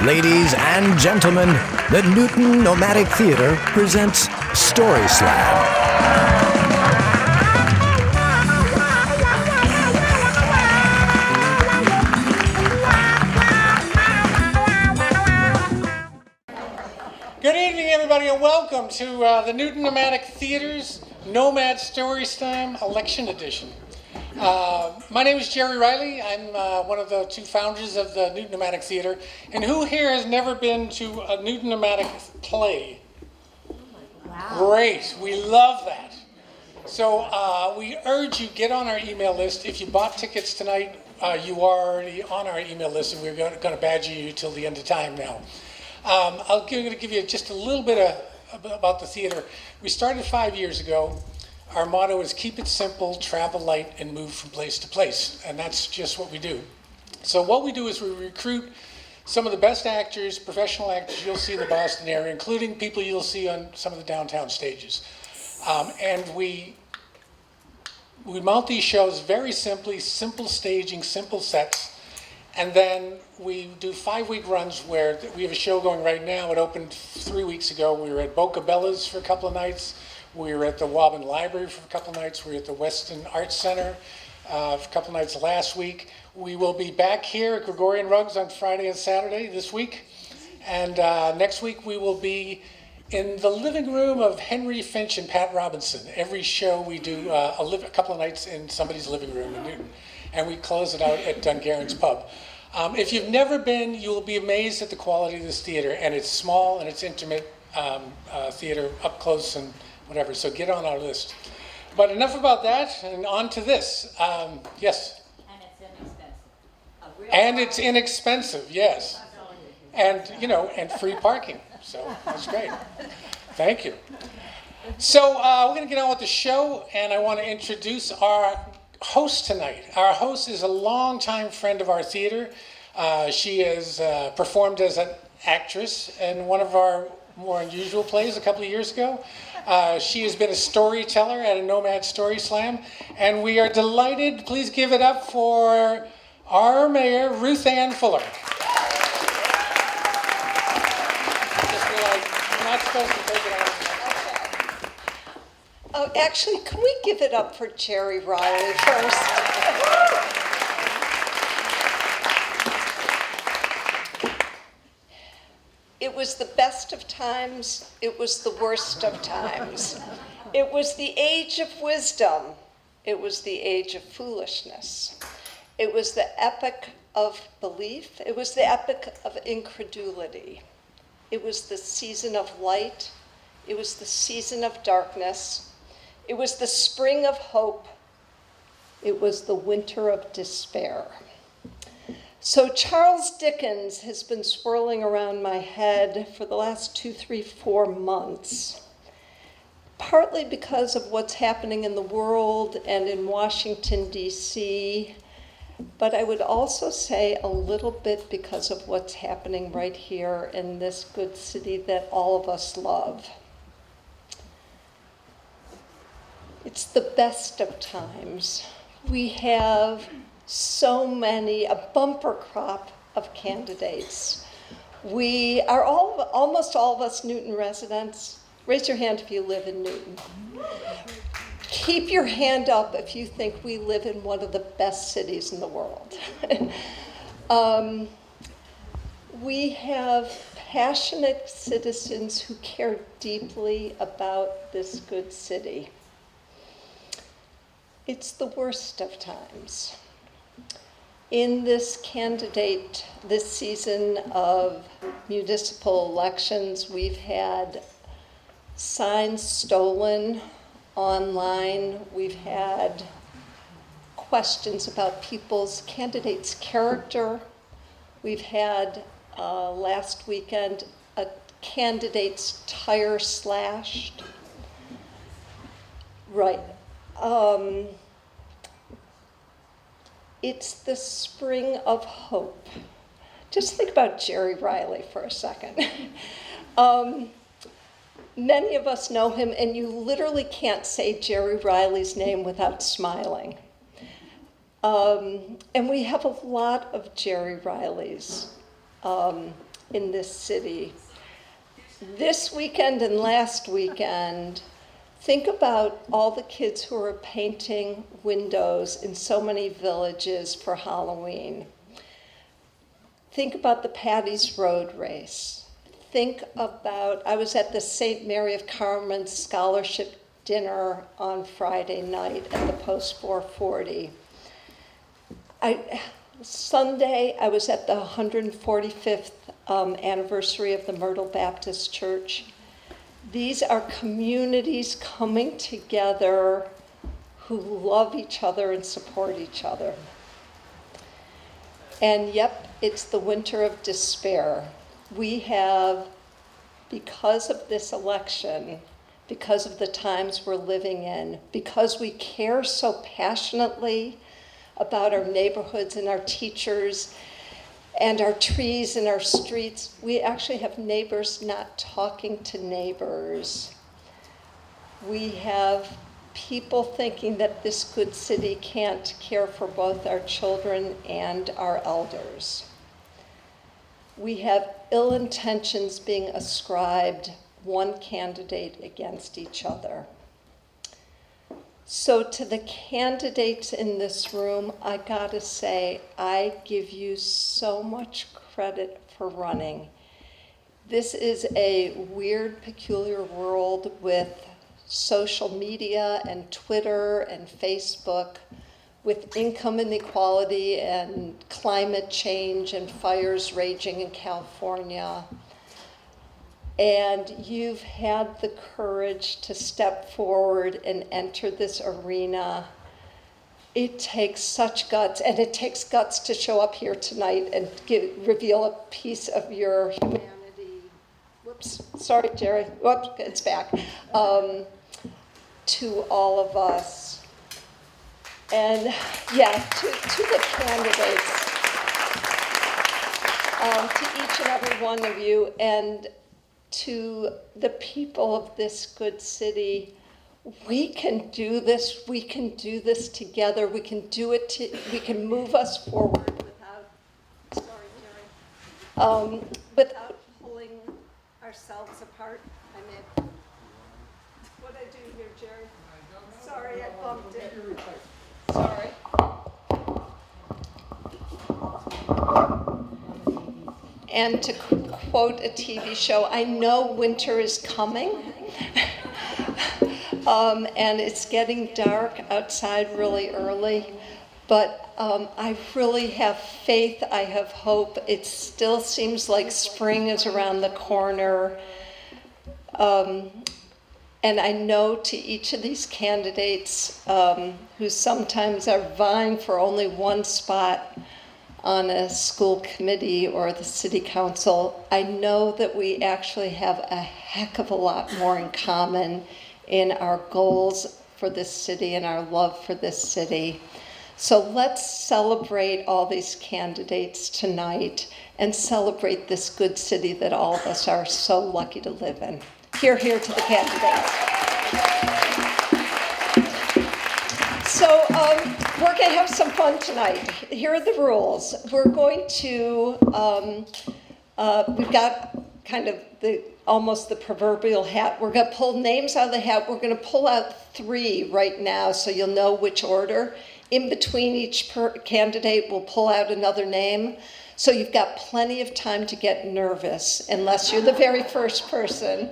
Ladies and gentlemen, the Newton Nomadic Theater presents Story Slam. Good evening, everybody, and welcome to the Newton Nomadic Theater's Nomad Story Slam Election Edition. My name is Jerry Reilly. I'm one of the two founders of the Newton Nomadic Theater. And who here has never been to a Newton Nomadic play? Wow. Great. We love that. So we urge you, get on our email list. If you bought tickets tonight, you are already on our email list, and we're going to badger you till the end of time now. I'm going to give you just a little bit about the theater. We started 5 years ago. Our motto is keep it simple, travel light, and move from place to place. And that's just what we do. So what we do is we recruit some of the best actors, professional actors you'll see in the Boston area, including people you'll see on some of the downtown stages. And we mount these shows very simply, simple staging, simple sets. And then we do 5-week runs where we have a show going right now. It opened 3 weeks ago. We were at Boca Bella's for a couple of nights. We were at the Woburn Library for a couple of nights. We were at the Weston Arts Center for a couple of nights last week. We will be back here at Gregorian Rugs on Friday and Saturday this week. And next week we will be in the living room of Henry Finch and Pat Robinson. Every show we do a couple of nights in somebody's living room in Newton. And we close it out at Dungaren's Pub. If you've never been, you will be amazed at the quality of this theater. And it's small and it's intimate theater, up close and whatever, so get on our list. But enough about that, and on to this. Yes? And it's inexpensive. And it's inexpensive, yes. And, and free parking, so that's great. Thank you. So we're going to get on with the show, and I want to introduce our host tonight. Our host is a longtime friend of our theater. She has performed as an actress in one of our more unusual plays a couple of years ago. She has been a storyteller at a Nomad Story Slam, and we are delighted. Please give it up for our mayor, Ruthanne Fuller. Just realized you're not supposed to take it out. Oh, actually, can we give it up for Jerry Reilly first? It was the best of times, it was the worst of times. It was the age of wisdom, it was the age of foolishness. It was the epoch of belief, it was the epoch of incredulity. It was the season of light, it was the season of darkness, it was the spring of hope, it was the winter of despair. So Charles Dickens has been swirling around my head for the last 2, 3, 4 months, partly because of what's happening in the world and in Washington, D.C., but I would also say a little bit because of what's happening right here in this good city that all of us love. It's the best of times. We have so many, a bumper crop of candidates. We are almost all of us Newton residents. Raise your hand if you live in Newton. Keep your hand up if you think we live in one of the best cities in the world. We have passionate citizens who care deeply about this good city. It's the worst of times. In this season of municipal elections, we've had signs stolen online. We've had questions about candidates' character. We've had, last weekend, a candidate's tire slashed. Right. It's the spring of hope. Just think about Jerry Reilly for a second. Many of us know him, and you literally can't say Jerry Reilly's name without smiling. And we have a lot of Jerry Reileys. in this city. This weekend and last weekend, think about all the kids who are painting windows in so many villages for Halloween. Think about the Patty's Road Race. Think about, I was at the St. Mary of Carmen Scholarship Dinner on Friday night at the Post 440. Sunday, I was at the 145th anniversary of the Myrtle Baptist Church. These are communities coming together who love each other and support each other. And yep, it's the winter of despair. We have, because of this election, because of the times we're living in, because we care so passionately about our neighborhoods and our teachers and our trees and our streets, we actually have neighbors not talking to neighbors. We have people thinking that this good city can't care for both our children and our elders. We have ill intentions being ascribed one candidate against each other. So to the candidates in this room, I gotta say, I give you so much credit for running. This is a weird, peculiar world with social media and Twitter and Facebook, with income inequality and climate change and fires raging in California. And you've had the courage to step forward and enter this arena. It takes such guts, and it takes guts to show up here tonight and reveal a piece of your humanity. Whoops, sorry, Jerry. Whoops, it's back. To all of us. And yeah, to the candidates, to each and every one of you, and to the people of this good city. We can do this. We can do this together. We can do it. We can move us forward without pulling ourselves apart. What did I do here, Jerry? Sorry, I bumped it. Sorry. And to quote a TV show, I know winter is coming. And it's getting dark outside really early. But I really have faith. I have hope. It still seems like spring is around the corner. And I know to each of these candidates who sometimes are vying for only one spot on a school committee or the city council, I know that we actually have a heck of a lot more in common in our goals for this city and our love for this city. So let's celebrate all these candidates tonight and celebrate this good city that all of us are so lucky to live in. Hear, hear to the candidates. So we're going to have some fun tonight. Here are the rules. We're going to, we've got kind of almost the proverbial hat. We're going to pull names out of the hat. We're going to pull out 3 right now so you'll know which order. In between each candidate, we'll pull out another name. So you've got plenty of time to get nervous, unless you're the very first person.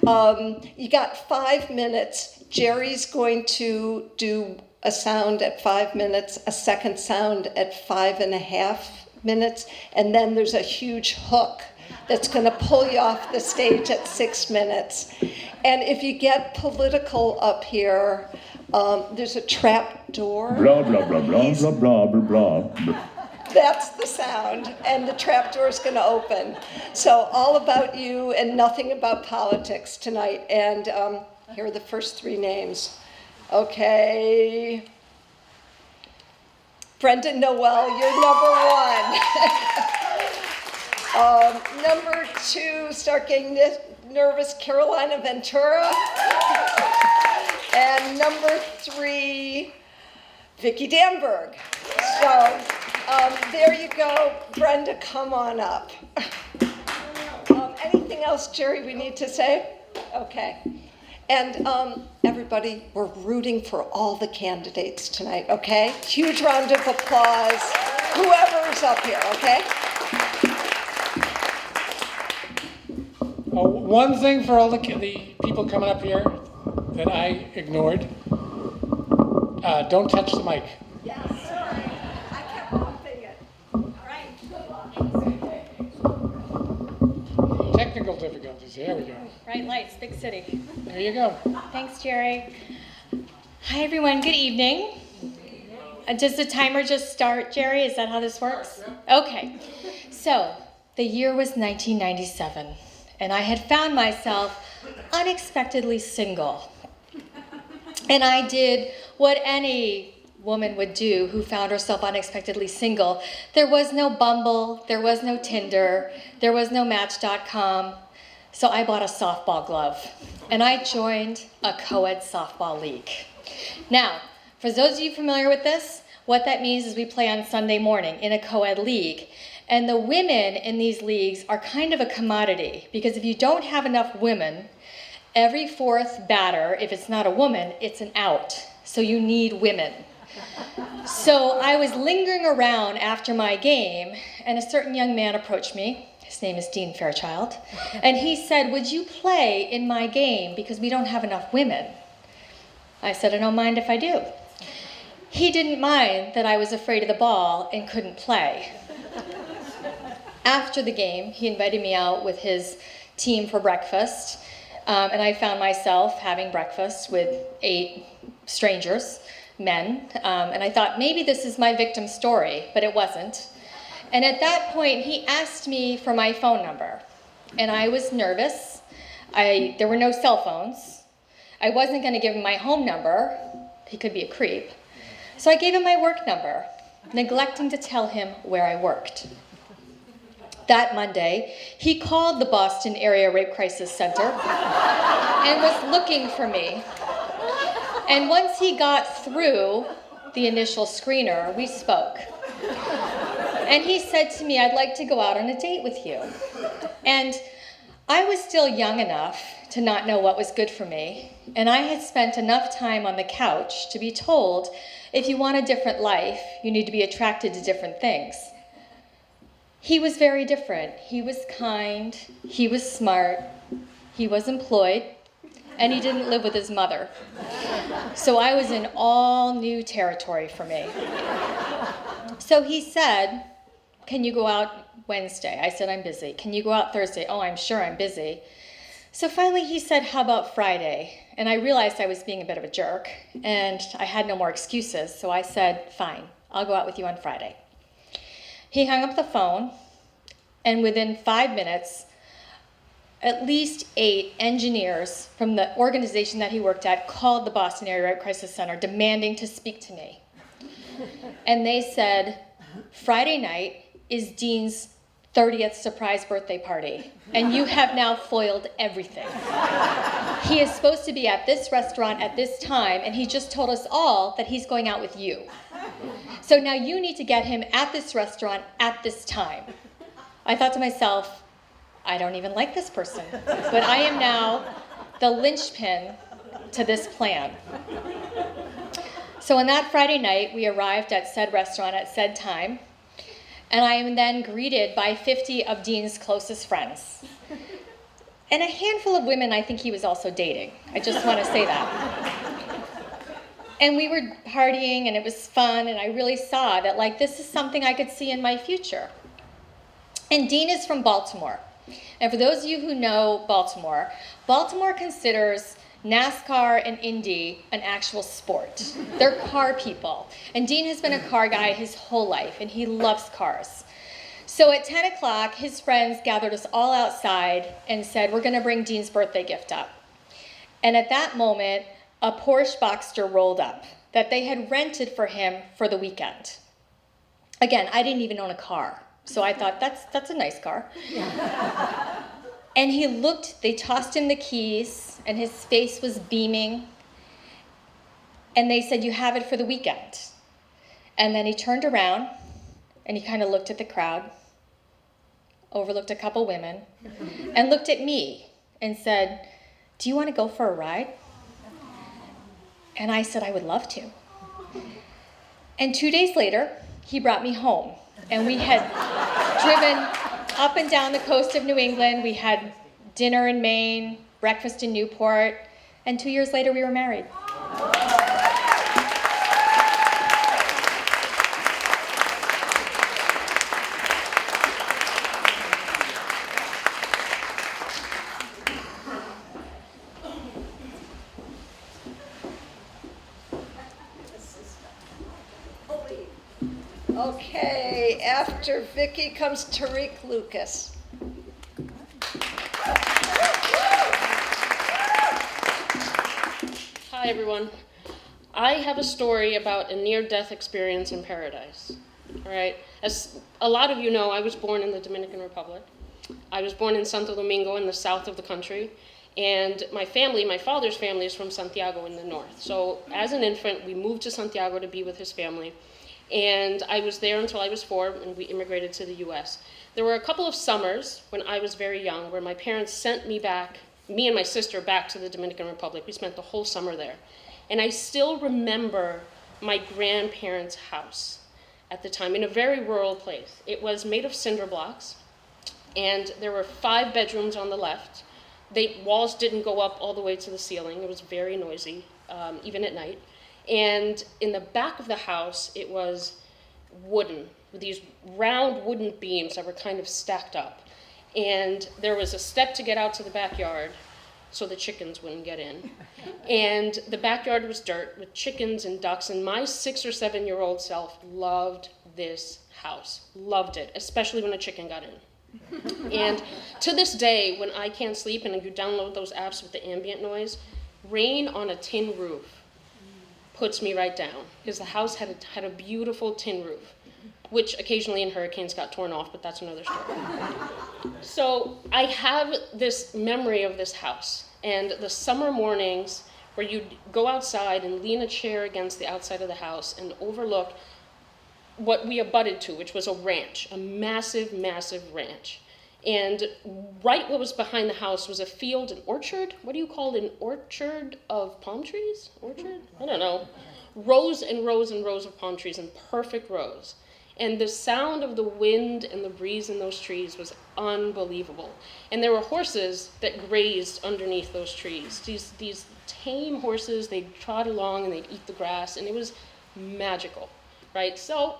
You got 5 minutes. Jerry's going to do a sound at 5 minutes, a second sound at 5.5 minutes, and then there's a huge hook that's going to pull you off the stage at 6 minutes. And if you get political up here, there's a trap door. Blah, blah, blah, blah, blah, blah, blah, blah. That's the sound, and the trap door is going to open. So all about you and nothing about politics tonight. And here are the first 3 names. Okay. Brendan Noel, you're number 1. Number 2, start getting nervous, Carolina Ventura. And number 3, Vickie Danberg. So there you go. Brenda, come on up. Anything else, Jerry, we need to say? Okay. And everybody, we're rooting for all the candidates tonight, okay? Huge round of applause, whoever's up here, okay? Oh, one thing for all the people coming up here that I ignored, don't touch the mic. Yes, sorry. I kept bumping it. All right. Technical difficulties, here we go. Bright lights, big city. There you go. Thanks, Jerry. Hi, everyone. Good evening. Does the timer just start, Jerry? Is that how this works? Okay. So, the year was 1997, and I had found myself unexpectedly single. And I did what any woman would do who found herself unexpectedly single. There was no Bumble, there was no Tinder, there was no Match.com. So I bought a softball glove, and I joined a co-ed softball league. Now, for those of you familiar with this, what that means is we play on Sunday morning in a co-ed league. And the women in these leagues are kind of a commodity, because if you don't have enough women, every fourth batter, if it's not a woman, it's an out. So you need women. So I was lingering around after my game, and a certain young man approached me. His name is Dean Fairchild. And he said, "Would you play in my game because we don't have enough women?" I said, "I don't mind if I do." He didn't mind that I was afraid of the ball and couldn't play. After the game, he invited me out with his team for breakfast. And I found myself having breakfast with 8 strangers, men. And I thought, maybe this is my victim story, but it wasn't. And at that point, he asked me for my phone number. And I was nervous. There were no cell phones. I wasn't going to give him my home number. He could be a creep. So I gave him my work number, neglecting to tell him where I worked. That Monday, he called the Boston Area Rape Crisis Center and was looking for me. And once he got through the initial screener, we spoke. And he said to me, "I'd like to go out on a date with you." And I was still young enough to not know what was good for me. And I had spent enough time on the couch to be told, if you want a different life, you need to be attracted to different things. He was very different. He was kind, he was smart, he was employed, and he didn't live with his mother. So I was in all new territory for me. So he said, "Can you go out Wednesday?" I said, "I'm busy." "Can you go out Thursday?" "Oh, I'm sure I'm busy." So finally he said, "How about Friday?" And I realized I was being a bit of a jerk, and I had no more excuses, so I said, "Fine, I'll go out with you on Friday." He hung up the phone, and within 5 minutes, at least 8 engineers from the organization that he worked at called the Boston Area Rape Crisis Center demanding to speak to me. And they said, "Friday night is Dean's 30th surprise birthday party, and you have now foiled everything. He is supposed to be at this restaurant at this time, and he just told us all that he's going out with you. So now you need to get him at this restaurant at this time." I thought to myself, I don't even like this person, but I am now the linchpin to this plan. So on that Friday night, we arrived at said restaurant at said time, and I am then greeted by 50 of Dean's closest friends. And a handful of women I think he was also dating. I just want to say that. And we were partying, and it was fun, and I really saw that, like, this is something I could see in my future. And Dean is from Baltimore. And for those of you who know Baltimore, Baltimore considers NASCAR and Indy an actual sport. They're car people. And Dean has been a car guy his whole life, and he loves cars. So at 10 o'clock, his friends gathered us all outside and said, "We're going to bring Dean's birthday gift up." And at that moment, a Porsche Boxster rolled up that they had rented for him for the weekend. Again, I didn't even own a car, so I thought, that's a nice car. And he looked, they tossed him the keys, and his face was beaming. And they said, "You have it for the weekend." And then he turned around, and he kind of looked at the crowd. overlooked a couple women, and looked at me and said, "Do you want to go for a ride?" And I said I would love to. And 2 days later, he brought me home, and we had driven up and down the coast of New England. We had dinner in Maine, breakfast in Newport, and 2 years later we were married. Okay, after Vicki comes Tariq Lucas. Hi, everyone. I have a story about a near-death experience in paradise. All right. As a lot of you know, I was born in the Dominican Republic. I was born in Santo Domingo in the south of the country. And my family, my father's family, is from Santiago in the north. So as an infant, we moved to Santiago to be with his family. And I was there until I was 4, and we immigrated to the US. There were a couple of summers when I was very young where my parents sent me and my sister back to the Dominican Republic. We spent the whole summer there. And I still remember my grandparents' house at the time in a very rural place. It was made of cinder blocks, and there were 5 bedrooms on the left. Walls didn't go up all the way to the ceiling. It was very noisy, even at night. And in the back of the house, it was wooden, with these round wooden beams that were kind of stacked up. And there was a step to get out to the backyard so the chickens wouldn't get in. And the backyard was dirt with chickens and ducks, and my 6 or 7-year-old self loved this house, loved it, especially when a chicken got in. And to this day, when I can't sleep and you download those apps with the ambient noise, rain on a tin roof puts me right down, because the house had a beautiful tin roof, which occasionally in hurricanes got torn off, but that's another story. So I have this memory of this house, and the summer mornings where you'd go outside and lean a chair against the outside of the house and overlook what we abutted to, which was a ranch, a massive, massive ranch. And right what was behind the house was a field, an orchard. What do you call an orchard of palm trees? Orchard? I don't know. Rows and rows and rows of palm trees in perfect rows. And the sound of the wind and the breeze in those trees was unbelievable. And there were horses that grazed underneath those trees. These tame horses, they'd trot along and they'd eat the grass, and it was magical, right? So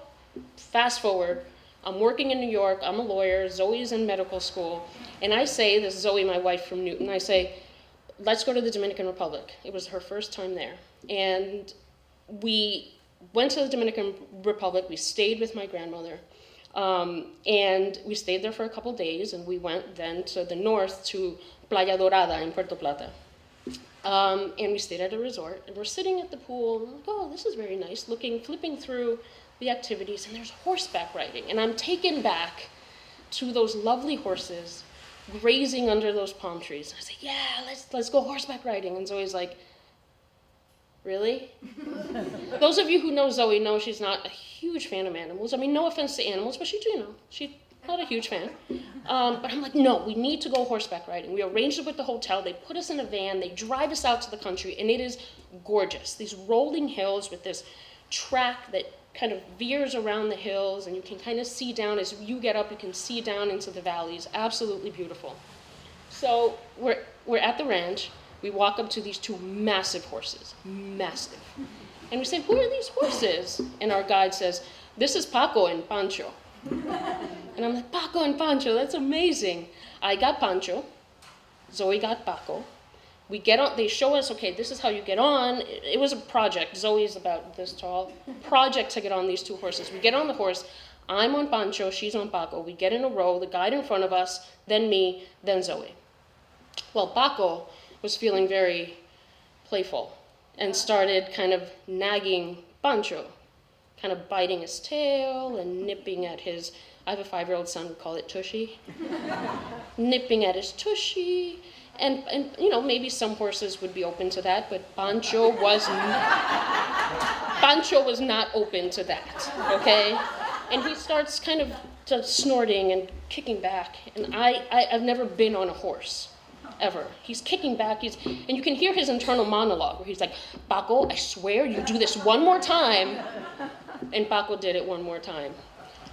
fast forward. I'm working in New York, I'm a lawyer, Zoe's in medical school, and I say, this is Zoe, my wife from Newton, I say, let's go to the Dominican Republic. It was her first time there. And we went to the Dominican Republic, we stayed with my grandmother, and we stayed there for a couple days, and we went then to the north to Playa Dorada in Puerto Plata. And we stayed at a resort, and we're sitting at the pool, and I'm like, oh, this is very nice, flipping through the activities, and there's horseback riding, and I'm taken back to those lovely horses grazing under those palm trees. I say, yeah, let's go horseback riding. And Zoe's like, really? Those of you who know Zoe know she's not a huge fan of animals. I mean, no offense to animals, but she's not a huge fan. But I'm like, no, we need to go horseback riding. We arranged it with the hotel. They put us in a van. They drive us out to the country, and it is gorgeous. These rolling hills with this track that kind of veers around the hills, and you can kind of see down. As you get up, you can see down into the valleys. Absolutely beautiful. So we're at the ranch. We walk up to these 2 massive horses, massive. And we say, who are these horses? And our guide says, this is Paco and Pancho. And I'm like, Paco and Pancho, that's amazing. I got Pancho, Zoe got Paco. We get on, they show us, okay, this is how you get on. It was a project. Zoe's about this tall. Project to get on these 2 horses. We get on the horse. I'm on Pancho, she's on Paco. We get in a row, the guide in front of us, then me, then Zoe. Well, Paco was feeling very playful and started kind of nagging Pancho, kind of biting his tail and nipping at his, I have a 5-year-old son, we call it tushy. Nipping at his tushy. And you know, maybe some horses would be open to that, but Pancho was not open to that, okay? And he starts kind of snorting and kicking back. And I've never been on a horse, ever. He's kicking back, and you can hear his internal monologue where he's like, Paco, I swear you do this one more time. And Paco did it one more time.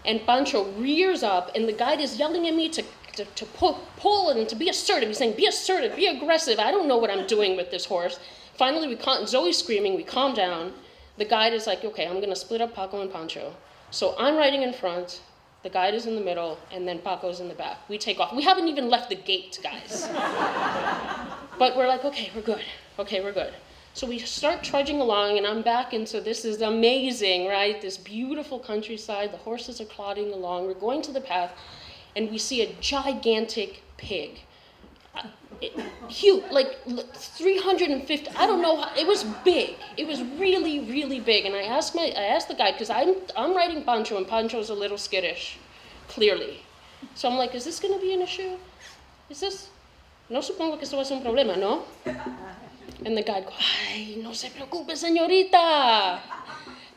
And Pancho rears up, and the guide is yelling at me to pull and to be assertive. He's saying, be assertive, be aggressive. I don't know what I'm doing with this horse. Finally, Zoe's screaming, we calm down. The guide is like, okay, I'm gonna split up Paco and Pancho. So I'm riding in front, the guide is in the middle, and then Paco's in the back. We take off. We haven't even left the gate, guys. But we're like, okay, we're good. Okay, we're good. So we start trudging along, and I'm back into this is amazing, right? This beautiful countryside. The horses are plodding along. We're going to the path, and we see a gigantic pig. Huge, like 350. I don't know. It was big. It was really, really big. And I asked the guide because I'm riding Pancho, and Pancho's a little skittish, clearly. So I'm like, is this going to be an issue? Is this? No supongo que esto va a ser un problema, ¿no? And the guide goes, ay, no se preocupe, señorita.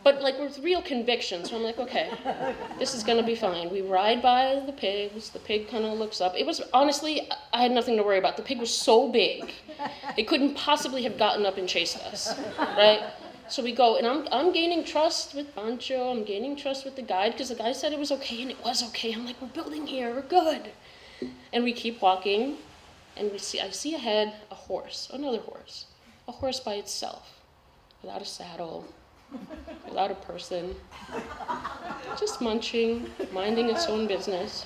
But like with real conviction, so I'm like, okay, this is gonna be fine. We ride by the pigs, the pig kind of looks up. It was, honestly, I had nothing to worry about. The pig was so big, it couldn't possibly have gotten up and chased us, right? So we go, and I'm gaining trust with Pancho, I'm gaining trust with the guide, because the guy said it was okay, and it was okay. I'm like, we're building here, we're good. And we keep walking, and I see ahead a horse, another horse, a horse by itself, without a saddle, without a person, just munching, minding its own business.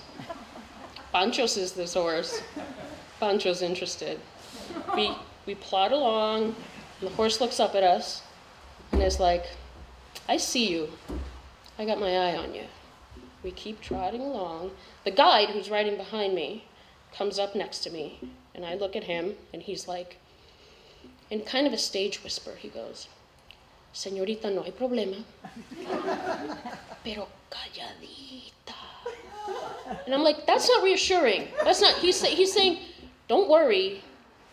Pancho sees this horse. Pancho's interested. We plod along, and the horse looks up at us, and is like, I see you. I got my eye on you. We keep trotting along. The guide, who's riding behind me, comes up next to me, and I look at him, and he's like, in kind of a stage whisper, he goes, Señorita, no hay problema, pero calladita. And I'm like, that's not reassuring. That's not, he's saying, don't worry,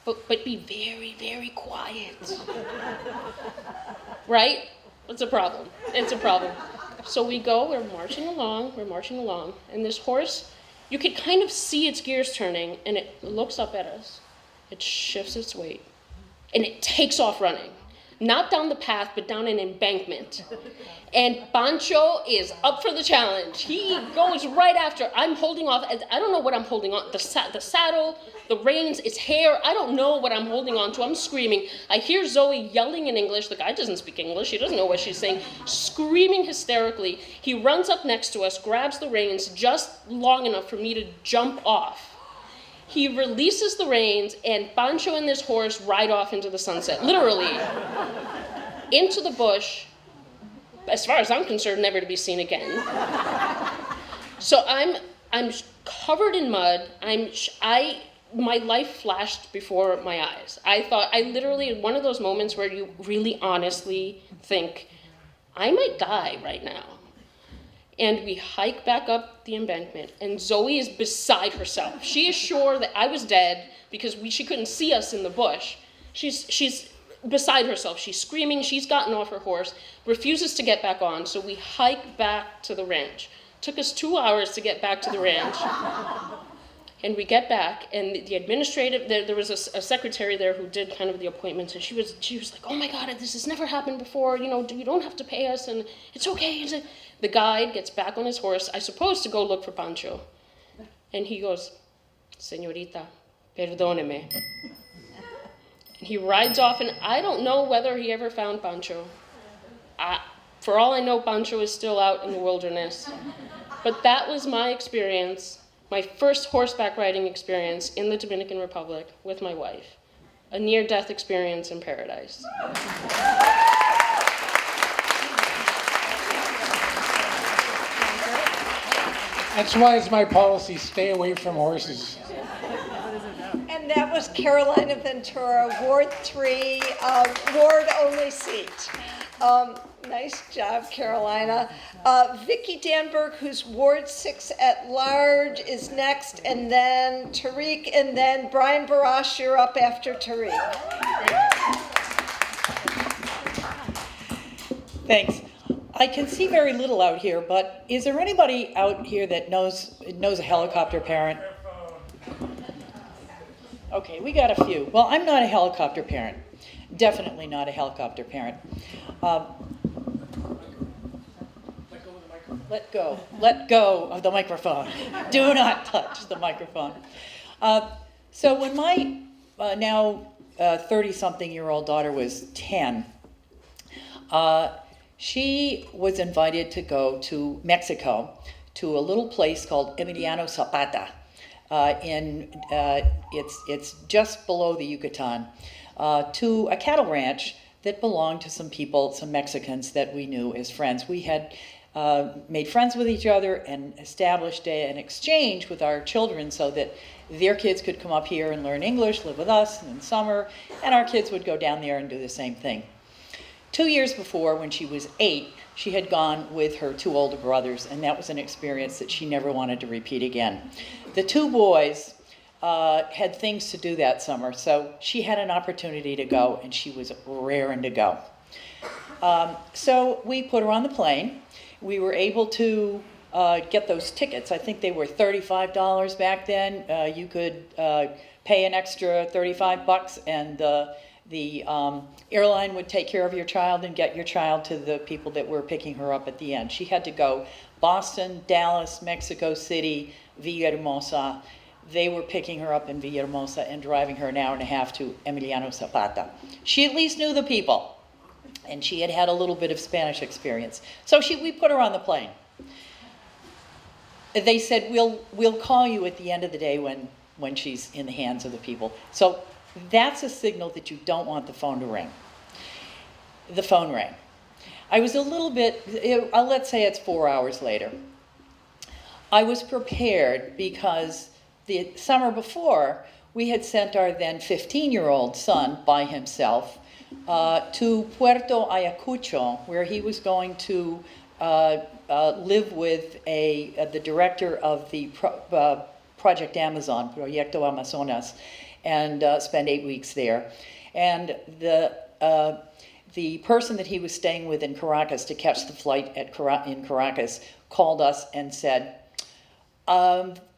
but be very, very quiet. Right? It's a problem. It's a problem. So we go, we're marching along, and this horse, you could kind of see its gears turning, and it looks up at us. It shifts its weight, and it takes off running. Not down the path, but down an embankment. And Pancho is up for the challenge. He goes right after. I'm holding off. I don't know what I'm holding on. The saddle, the reins, its hair. I don't know what I'm holding on to. I'm screaming. I hear Zoe yelling in English. The guy doesn't speak English. He doesn't know what she's saying. Screaming hysterically. He runs up next to us, grabs the reins just long enough for me to jump off. He releases the reins, and Pancho and this horse ride off into the sunset, literally, into the bush, as far as I'm concerned, never to be seen again. So I'm covered in mud. My life flashed before my eyes. I literally, one of those moments where you really honestly think, I might die right now. And we hike back up the embankment, and Zoe is beside herself. She is sure that I was dead because she couldn't see us in the bush. She's beside herself. She's screaming. She's gotten off her horse, refuses to get back on. So we hike back to the ranch. Took us 2 hours to get back to the ranch. And we get back, and the administrative, there was a secretary there who did kind of the appointments, and she was like, oh my God, this has never happened before, you don't have to pay us, and it's okay. The guide gets back on his horse, I suppose to go look for Pancho. And he goes, Señorita, perdóneme. And he rides off, and I don't know whether he ever found Pancho. For all I know, Pancho is still out in the wilderness. But that was my experience. My first horseback riding experience in the Dominican Republic with my wife. A near-death experience in paradise. That's why it's my policy, stay away from horses. And that was Carolina Ventura, Ward 3, ward-only seat. Nice job, Carolina. Vickie Danberg, who's Ward 6 at large, is next, and then Tariq, and then Brian Barash, you're up after Tariq. Thanks. I can see very little out here, but is there anybody out here that knows a helicopter parent? Okay, we got a few. Well, I'm not a helicopter parent. Definitely not a helicopter parent. Let go of the microphone. Do not touch the microphone. So when my now 30-something-year-old daughter was 10, she was invited to go to Mexico to a little place called Emiliano Zapata. It's just below the Yucatan, to a cattle ranch that belonged to some people, some Mexicans that we knew as friends. We had made friends with each other and established an exchange with our children so that their kids could come up here and learn English, live with us in summer, and our kids would go down there and do the same thing. 2 years before, when she was 8, she had gone with her 2 older brothers, and that was an experience that she never wanted to repeat again. The 2 boys had things to do that summer, so she had an opportunity to go, and she was raring to go. So we put her on the plane. We were able to get those tickets. I think they were $35 back then. You could pay an extra $35, and the airline would take care of your child and get your child to the people that were picking her up at the end. She had to go Boston, Dallas, Mexico City, Villahermosa. They were picking her up in Villahermosa and driving her an hour and a half to Emiliano Zapata. She at least knew the people, and she had had a little bit of Spanish experience. So we put her on the plane. They said, we'll call you at the end of the day when she's in the hands of the people. So that's a signal that you don't want the phone to ring. The phone rang. I was a little bit, let's say it's 4 hours later. I was prepared because the summer before, we had sent our then 15-year-old son by himself to Puerto Ayacucho, where he was going to live with the director of the Project Amazon, Proyecto Amazonas, and spend 8 weeks there. And the person that he was staying with in Caracas to catch the flight in Caracas called us and said,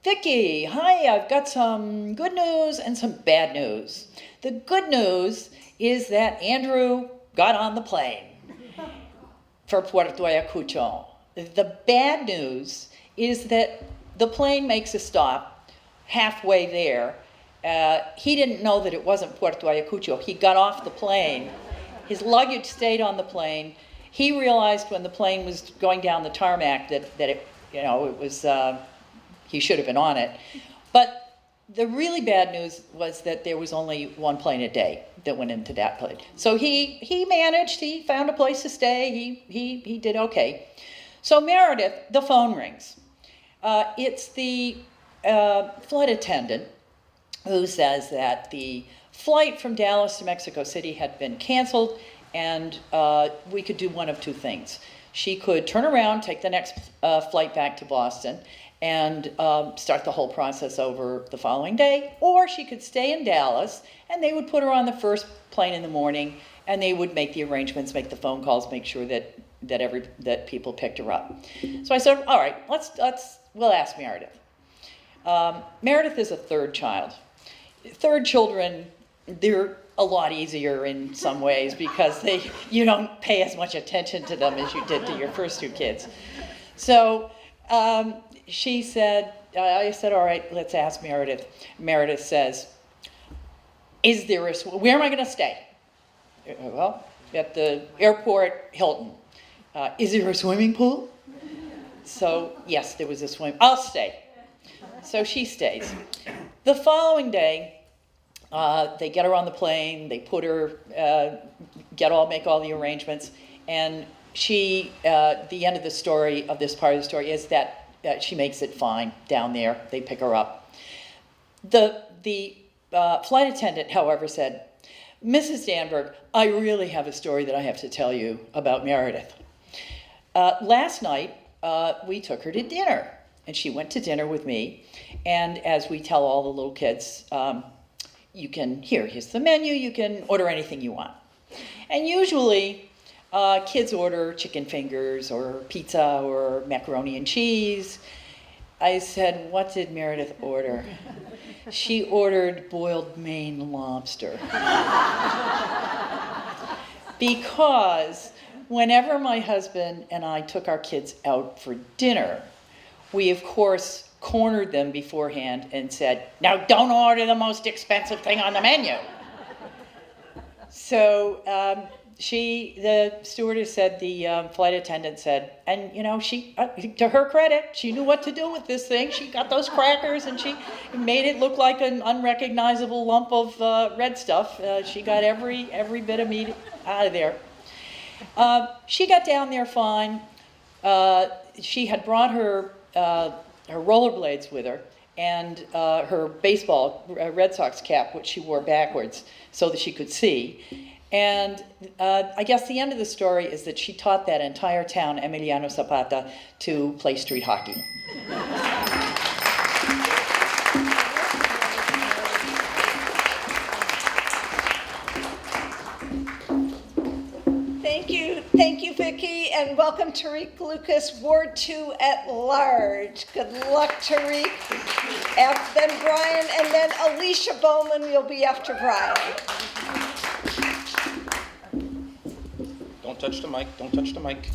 Vicki, hi, I've got some good news and some bad news. The good news is that Andrew got on the plane for Puerto Ayacucho. The bad news is that the plane makes a stop halfway there. He didn't know that it wasn't Puerto Ayacucho. He got off the plane. His luggage stayed on the plane. He realized when the plane was going down the tarmac that it, it was, he should have been on it. But the really bad news was that there was only one plane a day that went into that plane. So he managed, he found a place to stay, he did okay. So Meredith, the phone rings. It's the flight attendant who says that the flight from Dallas to Mexico City had been canceled, and we could do one of 2 things. She could turn around, take the next flight back to Boston, and start the whole process over the following day, or she could stay in Dallas, and they would put her on the first plane in the morning, and they would make the arrangements, make the phone calls, make sure that people picked her up. So I said, all right, we'll ask Meredith. Meredith is a 3rd child. 3rd children, they're a lot easier in some ways because you don't pay as much attention to them as you did to your first 2 kids. So she said, I said, all right, let's ask Meredith. Meredith says, where am I going to stay? Well, at the airport, Hilton. Is there a swimming pool? So yes, there was a swim. I'll stay. So she stays. The following day, they get her on the plane, they put her, make all the arrangements, and she, the end of the story, of this part of the story, is that she makes it fine down there. They pick her up. The flight attendant, however, said, Mrs. Danberg, I really have a story that I have to tell you about Meredith. Last night, we took her to dinner, and she went to dinner with me, and as we tell all the little kids, here's the menu, you can order anything you want. And usually, kids order chicken fingers or pizza or macaroni and cheese. I said, what did Meredith order? She ordered boiled Maine lobster. Because whenever my husband and I took our kids out for dinner, we of course cornered them beforehand and said, now don't order the most expensive thing on the menu. So the stewardess said, the flight attendant said, and you know, she, to her credit, she knew what to do with this thing. She got those crackers and she made it look like an unrecognizable lump of red stuff. She got every bit of meat out of there. She got down there fine. She had brought her rollerblades with her and her baseball Red Sox cap, which she wore backwards so that she could see. And I guess the end of the story is that she taught that entire town, Emiliano Zapata, to play street hockey. Thank you, Vicki, and welcome Tariq Lucas, Ward 2 at large. Good luck, Tariq. And then Brian, and then Alicia Bowman, you'll be after Brian. Don't touch the mic, don't touch the mic.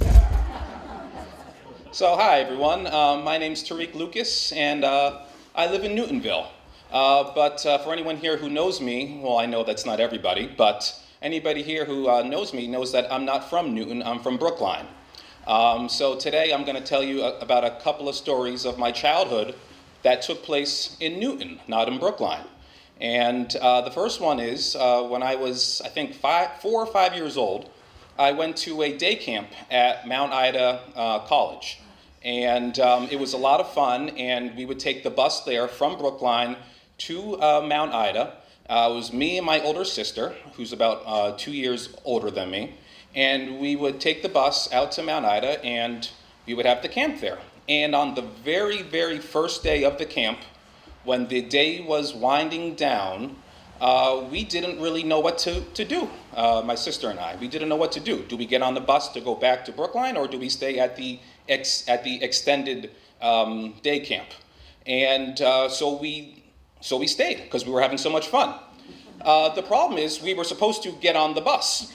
So, hi everyone, my name's Tariq Lucas, and I live in Newtonville. But for anyone here who knows me, well, I know that's not everybody, but anybody here who knows me knows that I'm not from Newton, I'm from Brookline. So today I'm going to tell you about a couple of stories of my childhood that took place in Newton, not in Brookline. And the first one is when I was, I think, 4 or 5 years old, I went to a day camp at Mount Ida College. And it was a lot of fun, and we would take the bus there from Brookline to Mount Ida. It was me and my older sister, who's about 2 years older than me, and we would take the bus out to Mount Ida, and we would have the camp there. And on the very, very first day of the camp, when the day was winding down, we didn't really know what to do, my sister and I. We didn't know what to do. Do we get on the bus to go back to Brookline, or do we stay at the extended day camp? And so we stayed, because we were having so much fun. The problem is we were supposed to get on the bus.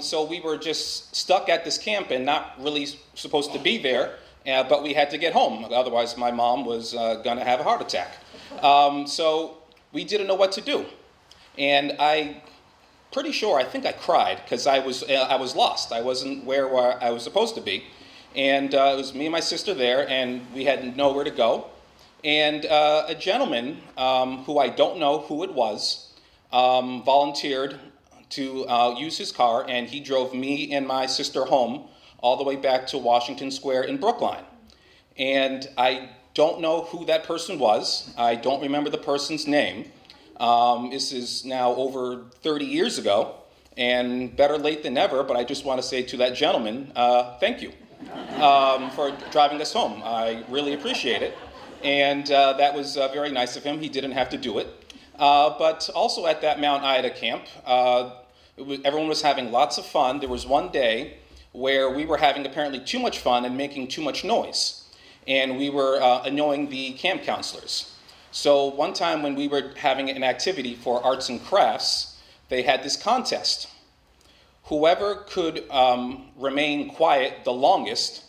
So we were just stuck at this camp and not really supposed to be there, but we had to get home. Otherwise, my mom was going to have a heart attack. So we didn't know what to do. And I think I cried, because I was lost. I wasn't where I was supposed to be. And it was me and my sister there, and we had nowhere to go. And a gentleman, who I don't know who it was, volunteered to use his car, and he drove me and my sister home all the way back to Washington Square in Brookline. And I don't know who that person was. I don't remember the person's name. This is now over 30 years ago, and better late than never, but I just want to say to that gentleman, thank you for driving us home. I really appreciate it. And that was very nice of him. He didn't have to do it. But also at that Mount Ida camp, everyone was having lots of fun. There was one day where we were having apparently too much fun and making too much noise. And we were annoying the camp counselors. So one time when we were having an activity for arts and crafts, they had this contest. Whoever could remain quiet the longest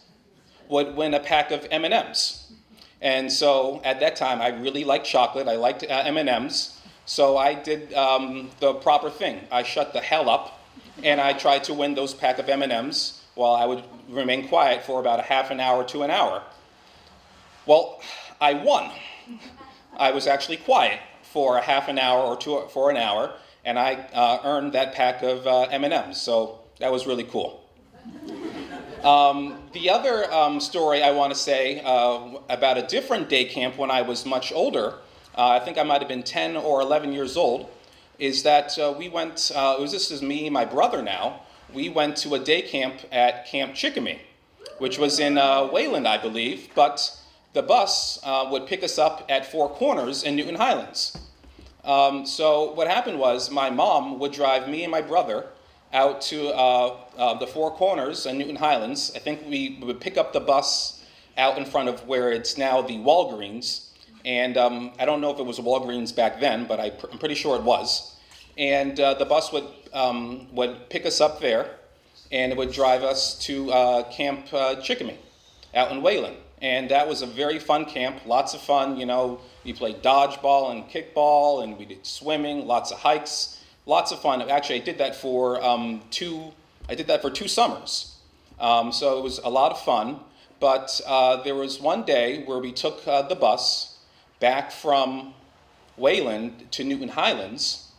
would win a pack of M&Ms. And so at that time, I really liked chocolate. I liked M&Ms. So I did the proper thing. I shut the hell up, and I tried to win those pack of M&Ms while I would remain quiet for about a half an hour to an hour. Well, I won. I was actually quiet for a half an hour or for an hour, and I earned that pack of M&Ms. So that was really cool. The other story I want to say about a different day camp when I was much older, I think I might have been 10 or 11 years old, is that we went, this is me and my brother now, we went to a day camp at Camp Chickamee, which was in Wayland, I believe, but the bus would pick us up at Four Corners in Newton Highlands. So what happened was my mom would drive me and my brother out to the Four Corners in Newton Highlands. I think we would pick up the bus out in front of where it's now the Walgreens. And I don't know if it was a Walgreens back then, but I'm pretty sure it was. And the bus would pick us up there, and it would drive us to Camp Chickamy out in Wayland. And that was a very fun camp, lots of fun. You know, we played dodgeball and kickball, and we did swimming, lots of hikes, lots of fun. Actually, I did that for 2 summers. So it was a lot of fun. But there was one day where we took the bus back from Wayland to Newton Highlands,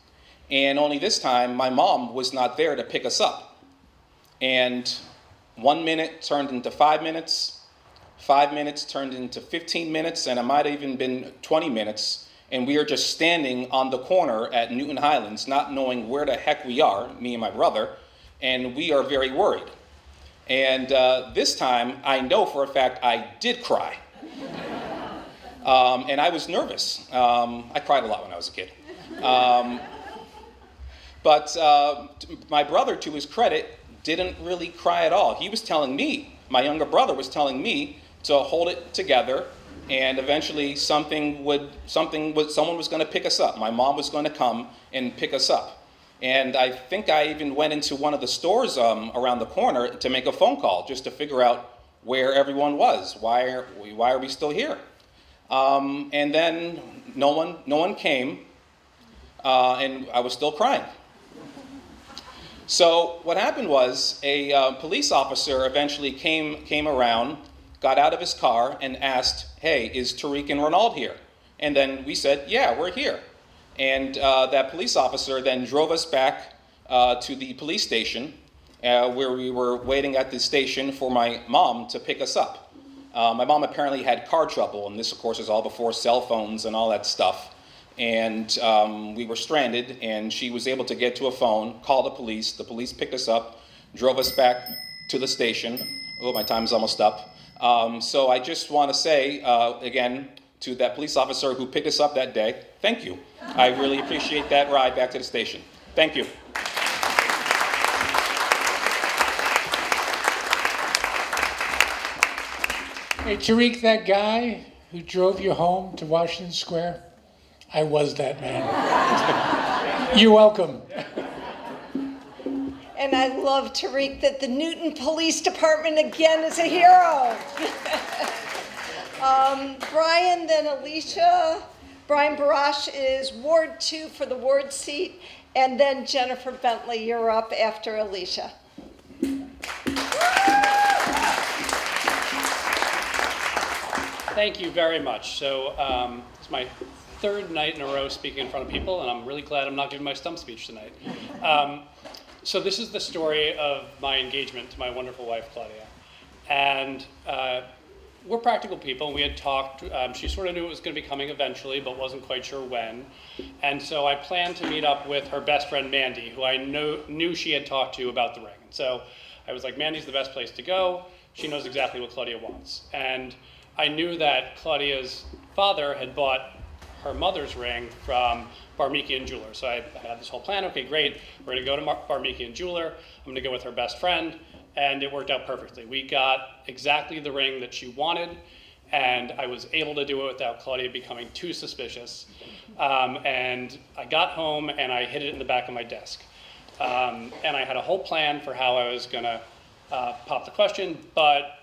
and only this time my mom was not there to pick us up. And 1 minute turned into 5 minutes, 5 minutes turned into 15 minutes, and it might have even been 20 minutes, and we are just standing on the corner at Newton Highlands, not knowing where the heck we are, me and my brother, and we are very worried. And this time, I know for a fact I did cry. And I was nervous. I cried a lot when I was a kid. But my brother, to his credit, didn't really cry at all. He was telling me, my younger brother was telling me to hold it together, and eventually someone was going to pick us up. My mom was going to come and pick us up. And I think I even went into one of the stores around the corner to make a phone call just to figure out where everyone was. Why are we still here? And then no one came, and I was still crying. So what happened was a police officer eventually came around, got out of his car, and asked, "Hey, is Tariq and Ronald here?" And then we said, "Yeah, we're here." And that police officer then drove us back to the police station, where we were waiting at the station for my mom to pick us up. My mom apparently had car trouble, and this, of course, is all before cell phones and all that stuff. And we were stranded, and she was able to get to a phone, call the police. The police picked us up, drove us back to the station. Oh, my time's almost up. So I just want to say, again, to that police officer who picked us up that day, thank you. I really appreciate that ride back to the station. Thank you. Hey, Tariq, that guy who drove you home to Washington Square, I was that man. You're welcome. And I love, Tariq, that the Newton Police Department again is a hero. Brian, then Alicia. Brian Bosh is Ward 2 for the ward seat. And then Jennifer Bentley, you're up after Alicia. Thank you very much. So it's my third night in a row speaking in front of people, and I'm really glad I'm not giving my stump speech tonight. So this is the story of my engagement to my wonderful wife, Claudia. And we're practical people, and we had talked. She sort of knew it was going to be coming eventually, but wasn't quite sure when. And so I planned to meet up with her best friend, Mandy, who I knew she had talked to about the ring. And so I was like, Mandy's the best place to go. She knows exactly what Claudia wants. And I knew that Claudia's father had bought her mother's ring from Barmekian Jeweler. So I had this whole plan. Okay, great. We're going to go to Barmekian Jeweler. I'm going to go with her best friend. And it worked out perfectly. We got exactly the ring that she wanted, and I was able to do it without Claudia becoming too suspicious. And I got home, and I hid it in the back of my desk. And I had a whole plan for how I was going to pop the question, but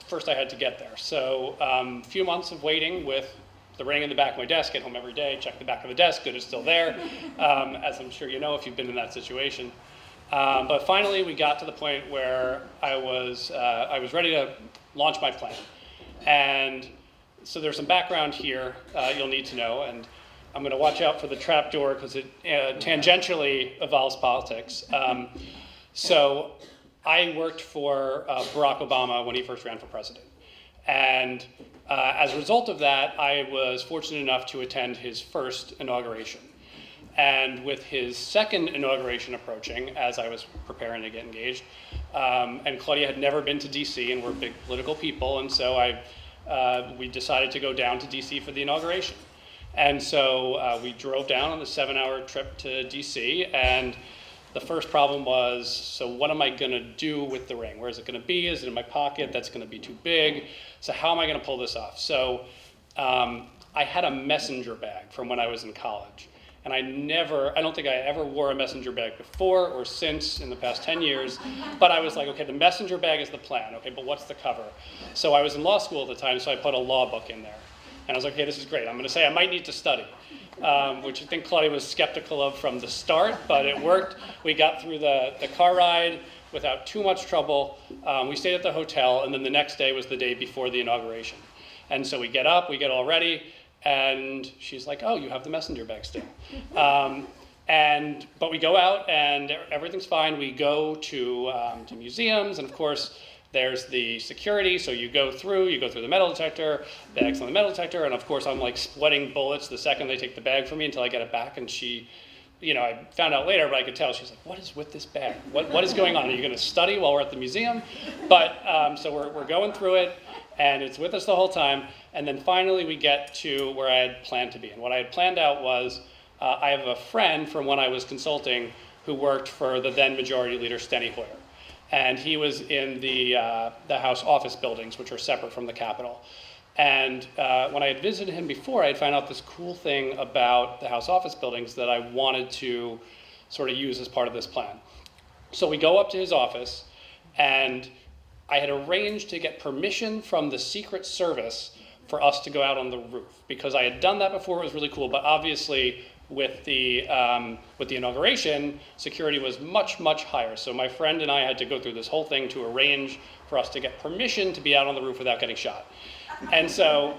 first I had to get there. So a few months of waiting with the ring in the back of my desk, get home every day, check the back of the desk, good, it's still there, as I'm sure you know if you've been in that situation. But finally, we got to the point where I was ready to launch my plan. And so there's some background here you'll need to know, and I'm going to watch out for the trapdoor because it tangentially involves politics. So I worked for Barack Obama when he first ran for president. And as a result of that, I was fortunate enough to attend his first inauguration. And with his second inauguration approaching, as I was preparing to get engaged, and Claudia had never been to DC, and we're big political people, and so we decided to go down to DC for the inauguration. And so we drove down on the 7-hour trip to DC, and the first problem was, so what am I going to do with the ring? Where is it going to be? Is it in my pocket? That's going to be too big. So how am I going to pull this off? So I had a messenger bag from when I was in college. And I don't think I ever wore a messenger bag before or since in the past 10 years. But I was like, okay, the messenger bag is the plan. Okay, but what's the cover? So I was in law school at the time, so I put a law book in there. And I was like, okay, this is great. I'm going to say I might need to study, which I think Claudia was skeptical of from the start, but it worked. We got through the car ride without too much trouble. We stayed at the hotel, and then the next day was the day before the inauguration. And so we get up, we get all ready, and she's like, oh, you have the messenger bag still. But we go out, and everything's fine. We go to museums, and of course, there's the security, so you go through the metal detector, bags on the metal detector, and of course I'm like sweating bullets the second they take the bag from me until I get it back, and she, I found out later, but I could tell, she's like, what is with this bag? What is going on? Are you gonna study while we're at the museum? But, so we're going through it, and it's with us the whole time, and then finally we get to where I had planned to be, and what I had planned out was, I have a friend from when I was consulting who worked for the then Majority Leader Steny Hoyer. And he was in the House office buildings, which are separate from the Capitol. And when I had visited him before, I had found out this cool thing about the House office buildings that I wanted to sort of use as part of this plan. So we go up to his office, and I had arranged to get permission from the Secret Service for us to go out on the roof, because I had done that before. It was really cool, but obviously with the inauguration, security was much, much higher. So my friend and I had to go through this whole thing to arrange for us to get permission to be out on the roof without getting shot. And so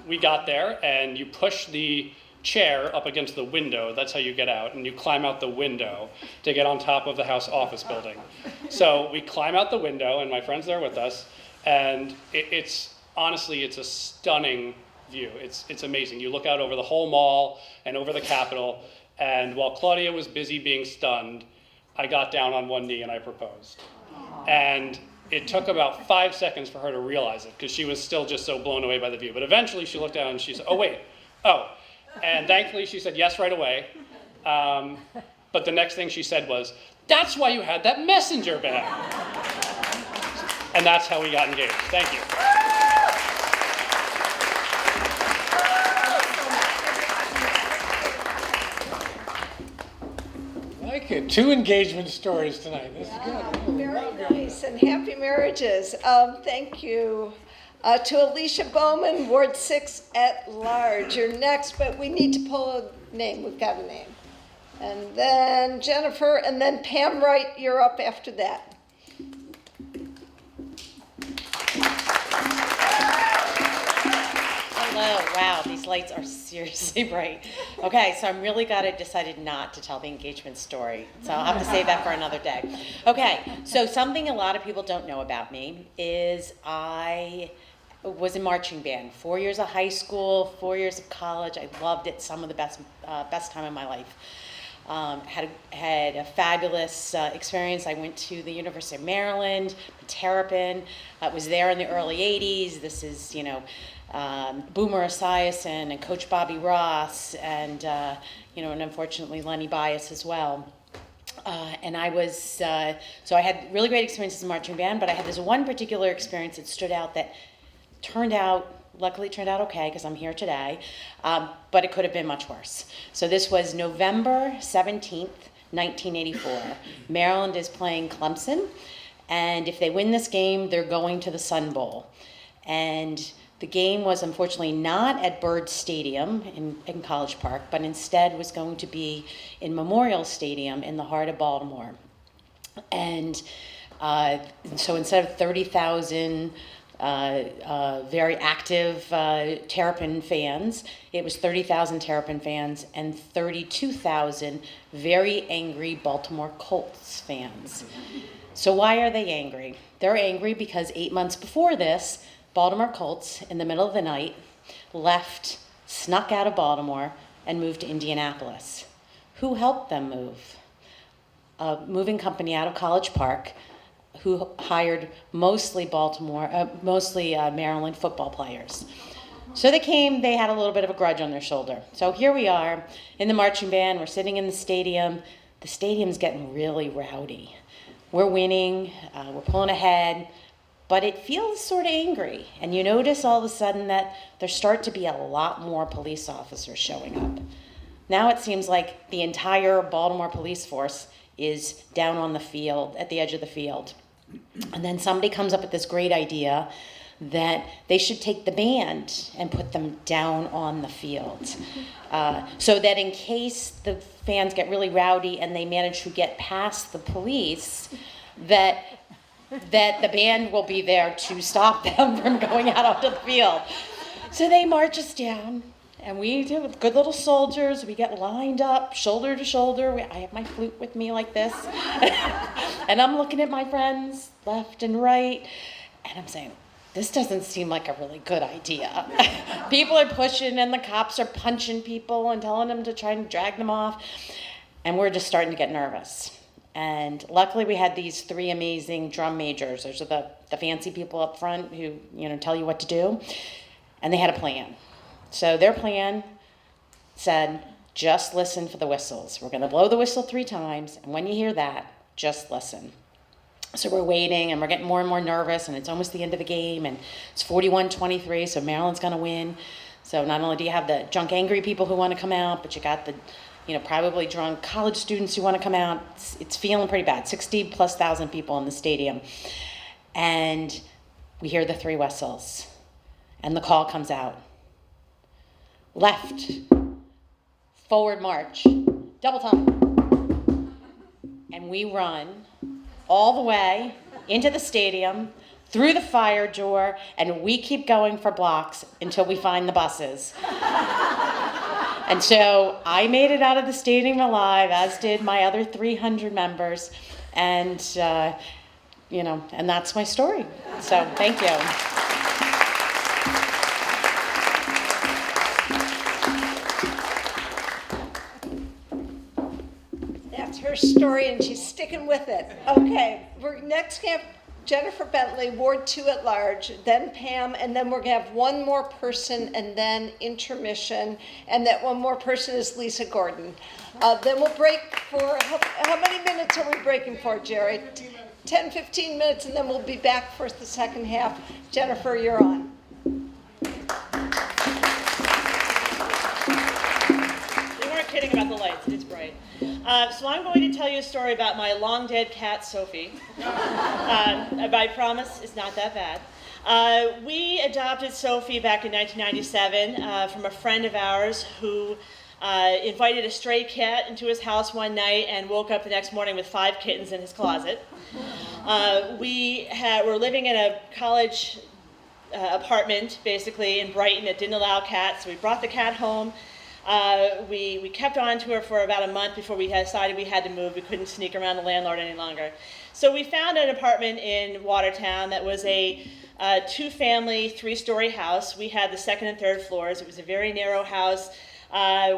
we got there, and you push the chair up against the window. That's how you get out, and you climb out the window to get on top of the House office building. So we climb out the window, and my friend's there with us, and it's honestly, it's a stunning view. It's amazing. You look out over the whole mall and over the Capitol, and while Claudia was busy being stunned, I got down on one knee and I proposed. And it took about 5 seconds for her to realize it, because she was still just so blown away by the view. But eventually she looked down and she said, and thankfully she said yes right away. But the next thing she said was, that's why you had that messenger bag. And that's how we got engaged. Thank you. Good. 2 engagement stories tonight. This is good. Very nice, and happy marriages. Thank you. To Alicia Bowman, Ward 6 at large. You're next, but we need to pull a name. We've got a name. And then Jennifer, and then Pam Wright, you're up after that. Hello, wow, these lights are seriously bright. Okay, so I'm really glad I decided not to tell the engagement story. So I'll have to save that for another day. Okay, so something a lot of people don't know about me is I was in marching band. 4 years of high school, 4 years of college. I loved it, some of the best time of my life. Had a fabulous experience. I went to the University of Maryland, Terrapin. I was there in the early 80s. This is, Boomer Esiason and Coach Bobby Ross and, and unfortunately Lenny Bias as well. And I was, so I had really great experiences in marching band, but I had this one particular experience that stood out that luckily turned out okay because I'm here today, but it could have been much worse. So this was November 17th, 1984. Maryland is playing Clemson, and if they win this game, they're going to the Sun Bowl. And the game was unfortunately not at Byrd Stadium in College Park, but instead was going to be in Memorial Stadium in the heart of Baltimore. And so instead of 30,000 very active Terrapin fans, it was 30,000 Terrapin fans and 32,000 very angry Baltimore Colts fans. So why are they angry? They're angry because 8 months before this, Baltimore Colts, in the middle of the night, snuck out of Baltimore and moved to Indianapolis. Who helped them move? A moving company out of College Park who hired mostly Maryland football players. So they had a little bit of a grudge on their shoulder. So here we are in the marching band, we're sitting in the stadium, the stadium's getting really rowdy. We're winning, we're pulling ahead, but it feels sort of angry. And you notice all of a sudden that there start to be a lot more police officers showing up. Now it seems like the entire Baltimore police force is down on the field, at the edge of the field. And then somebody comes up with this great idea that they should take the band and put them down on the field. So that in case the fans get really rowdy and they manage to get past the police, that the band will be there to stop them from going out onto the field. So they march us down, and we do with good little soldiers. We get lined up, shoulder to shoulder. I have my flute with me like this, and I'm looking at my friends left and right, and I'm saying, this doesn't seem like a really good idea. People are pushing, and the cops are punching people and telling them to try and drag them off, and we're just starting to get nervous. And luckily we had these 3 amazing drum majors. Those are the fancy people up front who, tell you what to do. And they had a plan. So their plan said, just listen for the whistles. We're gonna blow the whistle 3 times, and when you hear that, just listen. So we're waiting, and we're getting more and more nervous, and it's almost the end of the game, and it's 41-23, so Maryland's gonna win. So not only do you have the drunk angry people who wanna come out, but you got the probably drunk college students who want to come out. It's feeling pretty bad. 60,000+ people in the stadium. And we hear the 3 whistles. And the call comes out. Left. Forward march. Double time. And we run all the way into the stadium, through the fire door, and we keep going for blocks until we find the buses. And so I made it out of the stadium alive, as did my other 300 members, and and that's my story. So thank you. That's her story, and she's sticking with it. Okay, we're next gonna have Jennifer Bentley, Ward 2 at large, then Pam, and then we're gonna have one more person, and then intermission, and that one more person is Lisa Gordon. Then we'll break for, how many minutes are we breaking for, Jerry? 10, 15 minutes, and then we'll be back for the second half. Jennifer, you're on. We weren't kidding about the lights, it's bright. So I'm going to tell you a story about my long dead cat, Sophie. I promise it's not that bad. We adopted Sophie back in 1997 from a friend of ours who invited a stray cat into his house one night and woke up the next morning with 5 kittens in his closet. We were living in a college apartment, basically, in Brighton that didn't allow cats, so we brought the cat home. We kept on to her for about a month before we decided we had to move. We couldn't sneak around the landlord any longer. So we found an apartment in Watertown that was a 2-family, 3-story house. We had the 2nd and 3rd floors. It was a very narrow house.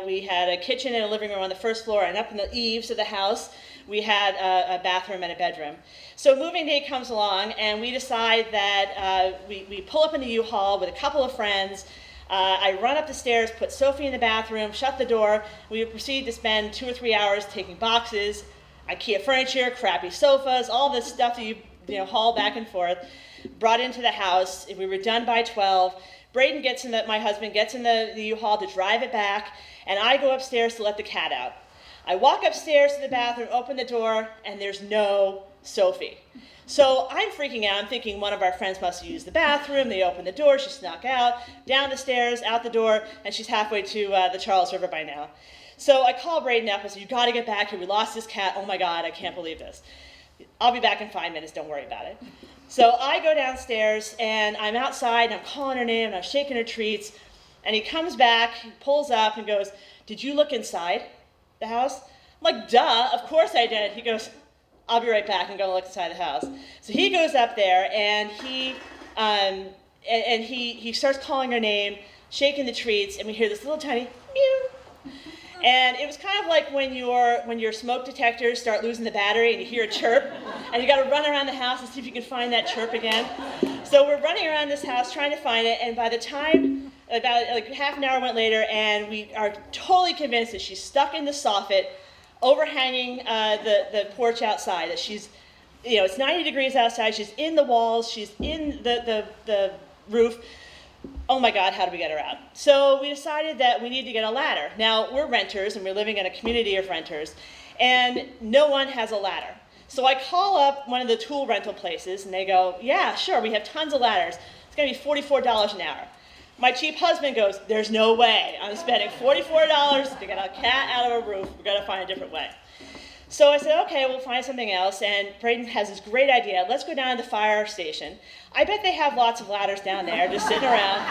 We had a kitchen and a living room on the 1st floor, and up in the eaves of the house, we had a bathroom and a bedroom. So moving day comes along, and we decide that we pull up in the U-Haul with a couple of friends. I run up the stairs, put Sophie in the bathroom, shut the door. We proceed to spend 2 or 3 hours taking boxes, IKEA furniture, crappy sofas, all this stuff that you haul back and forth, brought into the house. We were done by 12. Braden my husband gets in the U-Haul to drive it back, and I go upstairs to let the cat out. I walk upstairs to the bathroom, open the door, and there's no Sophie. So I'm freaking out. I'm thinking one of our friends must have used the bathroom. They opened the door. She snuck out, down the stairs, out the door, and she's halfway to the Charles River by now. So I call Braden up. I said, "You got to get back here. We lost this cat. Oh my God, I can't believe this. I'll be back in 5 minutes. Don't worry about it." So I go downstairs, and I'm outside, and I'm calling her name, and I'm shaking her treats. And he comes back, he pulls up, and goes, "Did you look inside the house?" I'm like, "Duh, of course I did." He goes, "I'll be right back. I'm going to look inside the house." So he goes up there, and he starts calling her name, shaking the treats, and we hear this little tiny mew. And it was kind of like when your smoke detectors start losing the battery and you hear a chirp, and you got to run around the house and see if you can find that chirp again. So we're running around this house trying to find it, and by the time, about like half an hour went later, and we are totally convinced that she's stuck in the soffit overhanging the porch outside. That she's, it's 90 degrees outside. She's in the walls. She's in the roof. Oh my God, how do we get her out? So we decided that we need to get a ladder. Now, we're renters, and we're living in a community of renters, and no one has a ladder. So I call up one of the tool rental places, and they go, yeah, sure, we have tons of ladders. It's going to be $44 an hour. My cheap husband goes, there's no way I'm spending $44 to get a cat out of a roof. We've got to find a different way. So I said, okay, we'll find something else. And Braden has this great idea. Let's go down to the fire station. I bet they have lots of ladders down there just sitting around.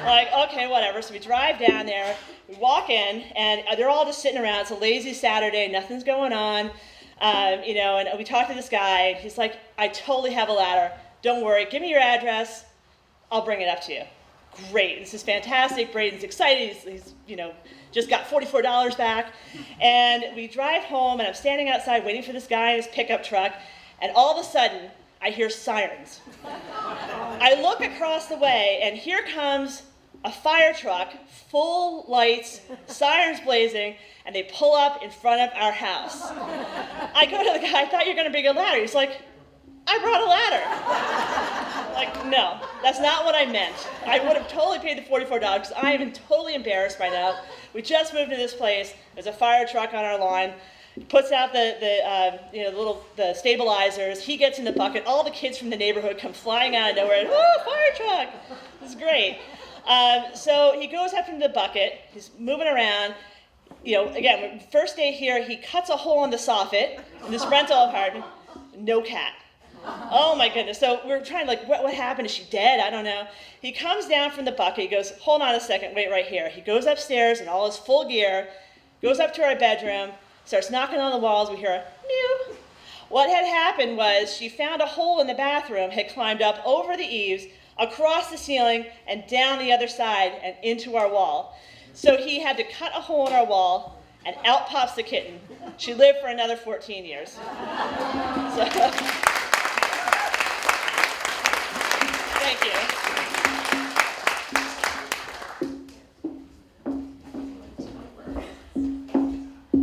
Like, okay, whatever. So we drive down there. We walk in, and they're all just sitting around. It's a lazy Saturday. Nothing's going on. And we talked to this guy. He's like, I totally have a ladder. Don't worry. Give me your address. I'll bring it up to you. Great. This is fantastic. Braden's excited. He's just got $44 back. And we drive home, and I'm standing outside waiting for this guy in his pickup truck. And all of a sudden, I hear sirens. I look across the way, and here comes a fire truck, full lights, sirens blazing, and they pull up in front of our house. I go to the guy, I thought you were going to bring a ladder. He's like, I brought a ladder. Like, no, that's not what I meant. I would have totally paid the $44 because I am totally embarrassed by now. We just moved to this place. There's a fire truck on our lawn. He puts out the stabilizers. He gets in the bucket. All the kids from the neighborhood come flying out of nowhere. Oh, fire truck! This is great. So he goes up into the bucket. He's moving around. Again, first day here, he cuts a hole in the soffit in this rental apartment. No cat. Oh my goodness. So we're trying what happened? Is she dead? I don't know. He comes down from the bucket. He goes, hold on a second, wait right here. He goes upstairs in all his full gear, goes up to our bedroom, starts knocking on the walls. We hear a mew. What had happened was she found a hole in the bathroom, had climbed up over the eaves, across the ceiling, and down the other side and into our wall. So he had to cut a hole in our wall, and out pops the kitten. She lived for another 14 years. So, thank you.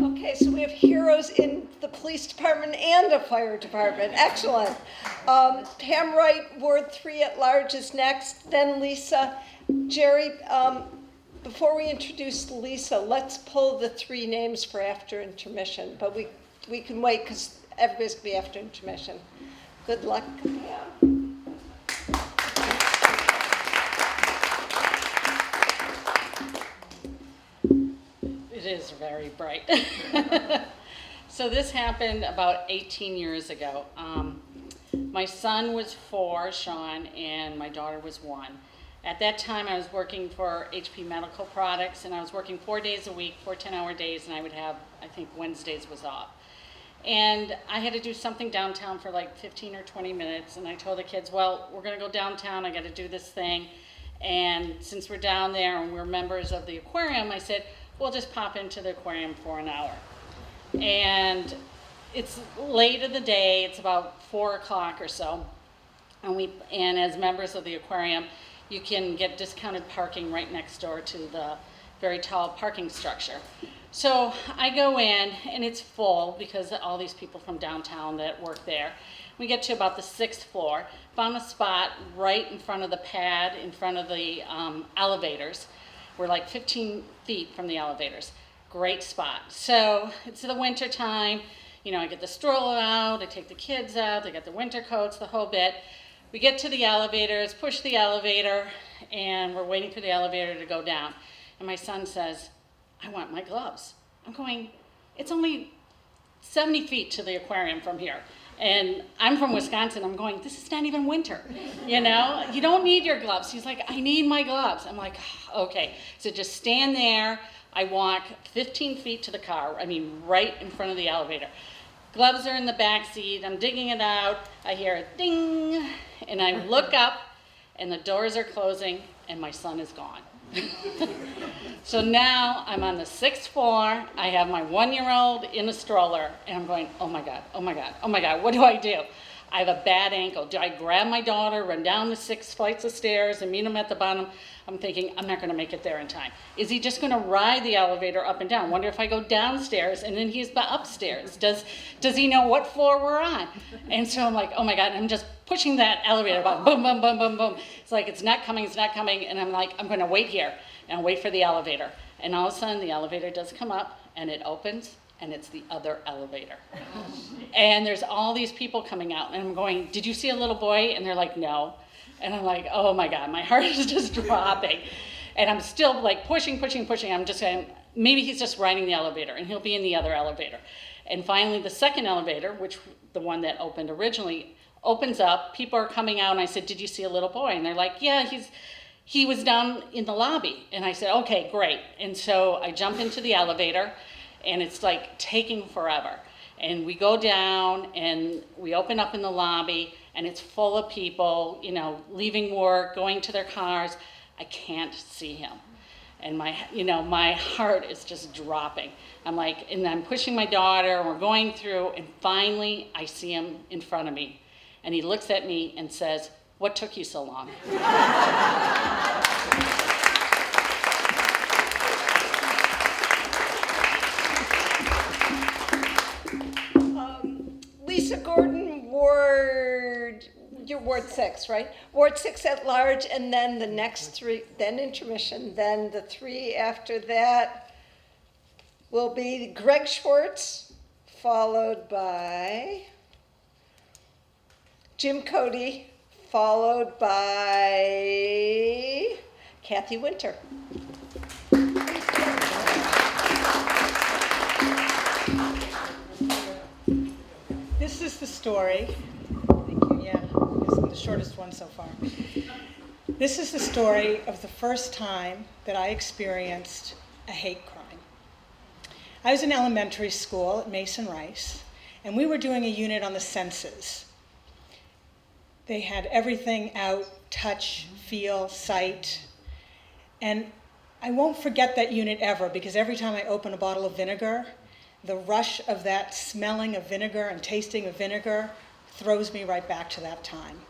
Okay, so we have heroes in the police department and the fire department. Excellent. Pam Wright, Ward 3 at large is next, then Lisa. Jerry, before we introduce Lisa, let's pull the 3 names for after intermission, but we can wait because everybody's going to be after intermission. Good luck, Pam. It is very bright. So this happened about 18 years ago. My son was 4, Sean, and my daughter was 1. At that time, I was working for HP Medical Products, and I was working 4 days a week, 4 10-hour days, and I would have, I think Wednesdays was off. And I had to do something downtown for like 15 or 20 minutes, and I told the kids, well, we're gonna go downtown, I gotta do this thing. And since we're down there and we're members of the aquarium, I said, we'll just pop into the aquarium for an hour. And it's late in the day, it's about 4 o'clock or so. And as members of the aquarium, you can get discounted parking right next door to the very tall parking structure. So I go in, and it's full because of all these people from downtown that work there. We get to about the 6th floor, found a spot right in front of the pad, in front of the elevators. We're like 15 feet from the elevators. Great spot. So it's the winter time. I get the stroller out, I take the kids out, they got the winter coats, the whole bit. We get to the elevators, push the elevator, and we're waiting for the elevator to go down. And my son says, I want my gloves. I'm going, it's only 70 feet to the aquarium from here. And I'm from Wisconsin, I'm going, this is not even winter, you don't need your gloves. He's like, I need my gloves. I'm like, okay. So just stand there. I walk 15 feet to the car, right in front of the elevator. Gloves are in the back seat, I'm digging it out, I hear a ding, and I look up, and the doors are closing, and my son is gone. So now I'm on the 6th floor, I have my 1-year-old in a stroller, and I'm going, oh my God, oh my God, oh my God, what do I do? I have a bad ankle. Do I grab my daughter, run down the 6 flights of stairs and meet him at the bottom? I'm thinking, I'm not gonna make it there in time. Is he just gonna ride the elevator up and down? Wonder if I go downstairs and then he's upstairs. Does he know what floor we're on? And so I'm like, oh my God, and I'm just pushing that elevator button, boom, boom, boom, boom, boom. It's like, it's not coming, and I'm like, I'm gonna wait here and wait for the elevator. And all of a sudden the elevator does come up and it opens, and it's the other elevator. And there's all these people coming out, and I'm going, did you see a little boy? And they're like, no. And I'm like, oh my God, my heart is just dropping. And I'm still like pushing. I'm just saying, maybe he's just riding the elevator and he'll be in the other elevator. And finally the second elevator, which the one that opened originally, opens up, people are coming out, and I said, did you see a little boy? And they're like, yeah, he was down in the lobby. And I said, okay, great. And so I jump into the elevator, and it's like taking forever. And we go down and we open up in the lobby, and it's full of people, leaving work, going to their cars. I can't see him. And my heart is just dropping. I'm like, and I'm pushing my daughter, and we're going through, and finally I see him in front of me. And he looks at me and says, what took you so long? Lisa Gordon, you're Ward 6, right? Ward 6 at large, and then the next 3, then intermission, then the 3 after that will be Greg Schwartz, followed by Jim Cody, followed by Cathy Winter. This is the story. Thank you. Yeah, I guess I'm the shortest one so far. This is the story of the first time that I experienced a hate crime. I was in elementary school at Mason Rice, and we were doing a unit on the senses. They had everything out, touch, feel, sight. And I won't forget that unit ever, because every time I open a bottle of vinegar, the rush of that smelling of vinegar and tasting of vinegar throws me right back to that time.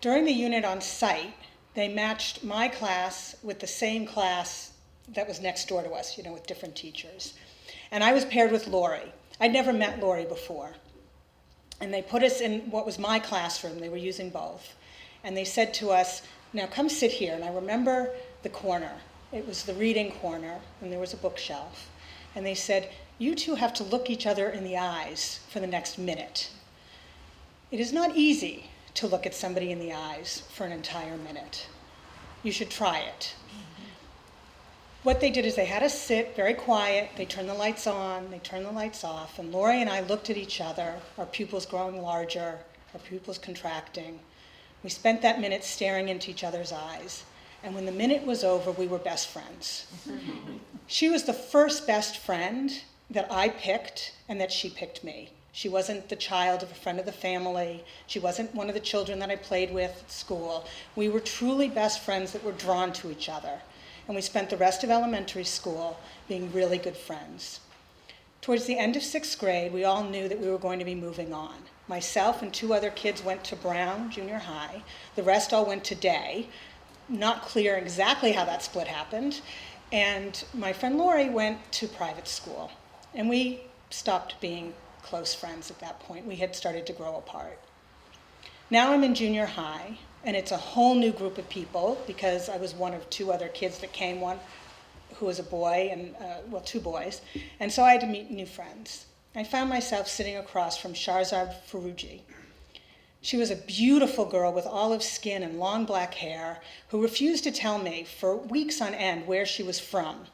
During the unit on sight, they matched my class with the same class that was next door to us, with different teachers. And I was paired with Lori. I'd never met Lori before. And they put us in what was my classroom. They were using both. And they said to us, now come sit here. And I remember the corner. It was the reading corner, and there was a bookshelf. And they said, you two have to look each other in the eyes for the next minute. It is not easy to look at somebody in the eyes for an entire minute. You should try it. What they did is they had us sit very quiet. They turned the lights on, they turned the lights off, and Lori and I looked at each other, our pupils growing larger, our pupils contracting. We spent that minute staring into each other's eyes. And when the minute was over, we were best friends. She was the first best friend that I picked and that she picked me. She wasn't the child of a friend of the family. She wasn't one of the children that I played with at school. We were truly best friends that were drawn to each other. And we spent the rest of elementary school being really good friends. Towards the end of 6th grade, we all knew that we were going to be moving on. Myself and 2 other kids went to Brown Junior High. The rest all went to Day. Not clear exactly how that split happened. And my friend Lori went to private school. And we stopped being close friends at that point. We had started to grow apart. Now I'm in junior high, and it's a whole new group of people because I was one of 2 other kids that came, one who was a boy, and 2 boys. And so I had to meet new friends. I found myself sitting across from Sharzad Farouji. She was a beautiful girl with olive skin and long black hair who refused to tell me for weeks on end where she was from,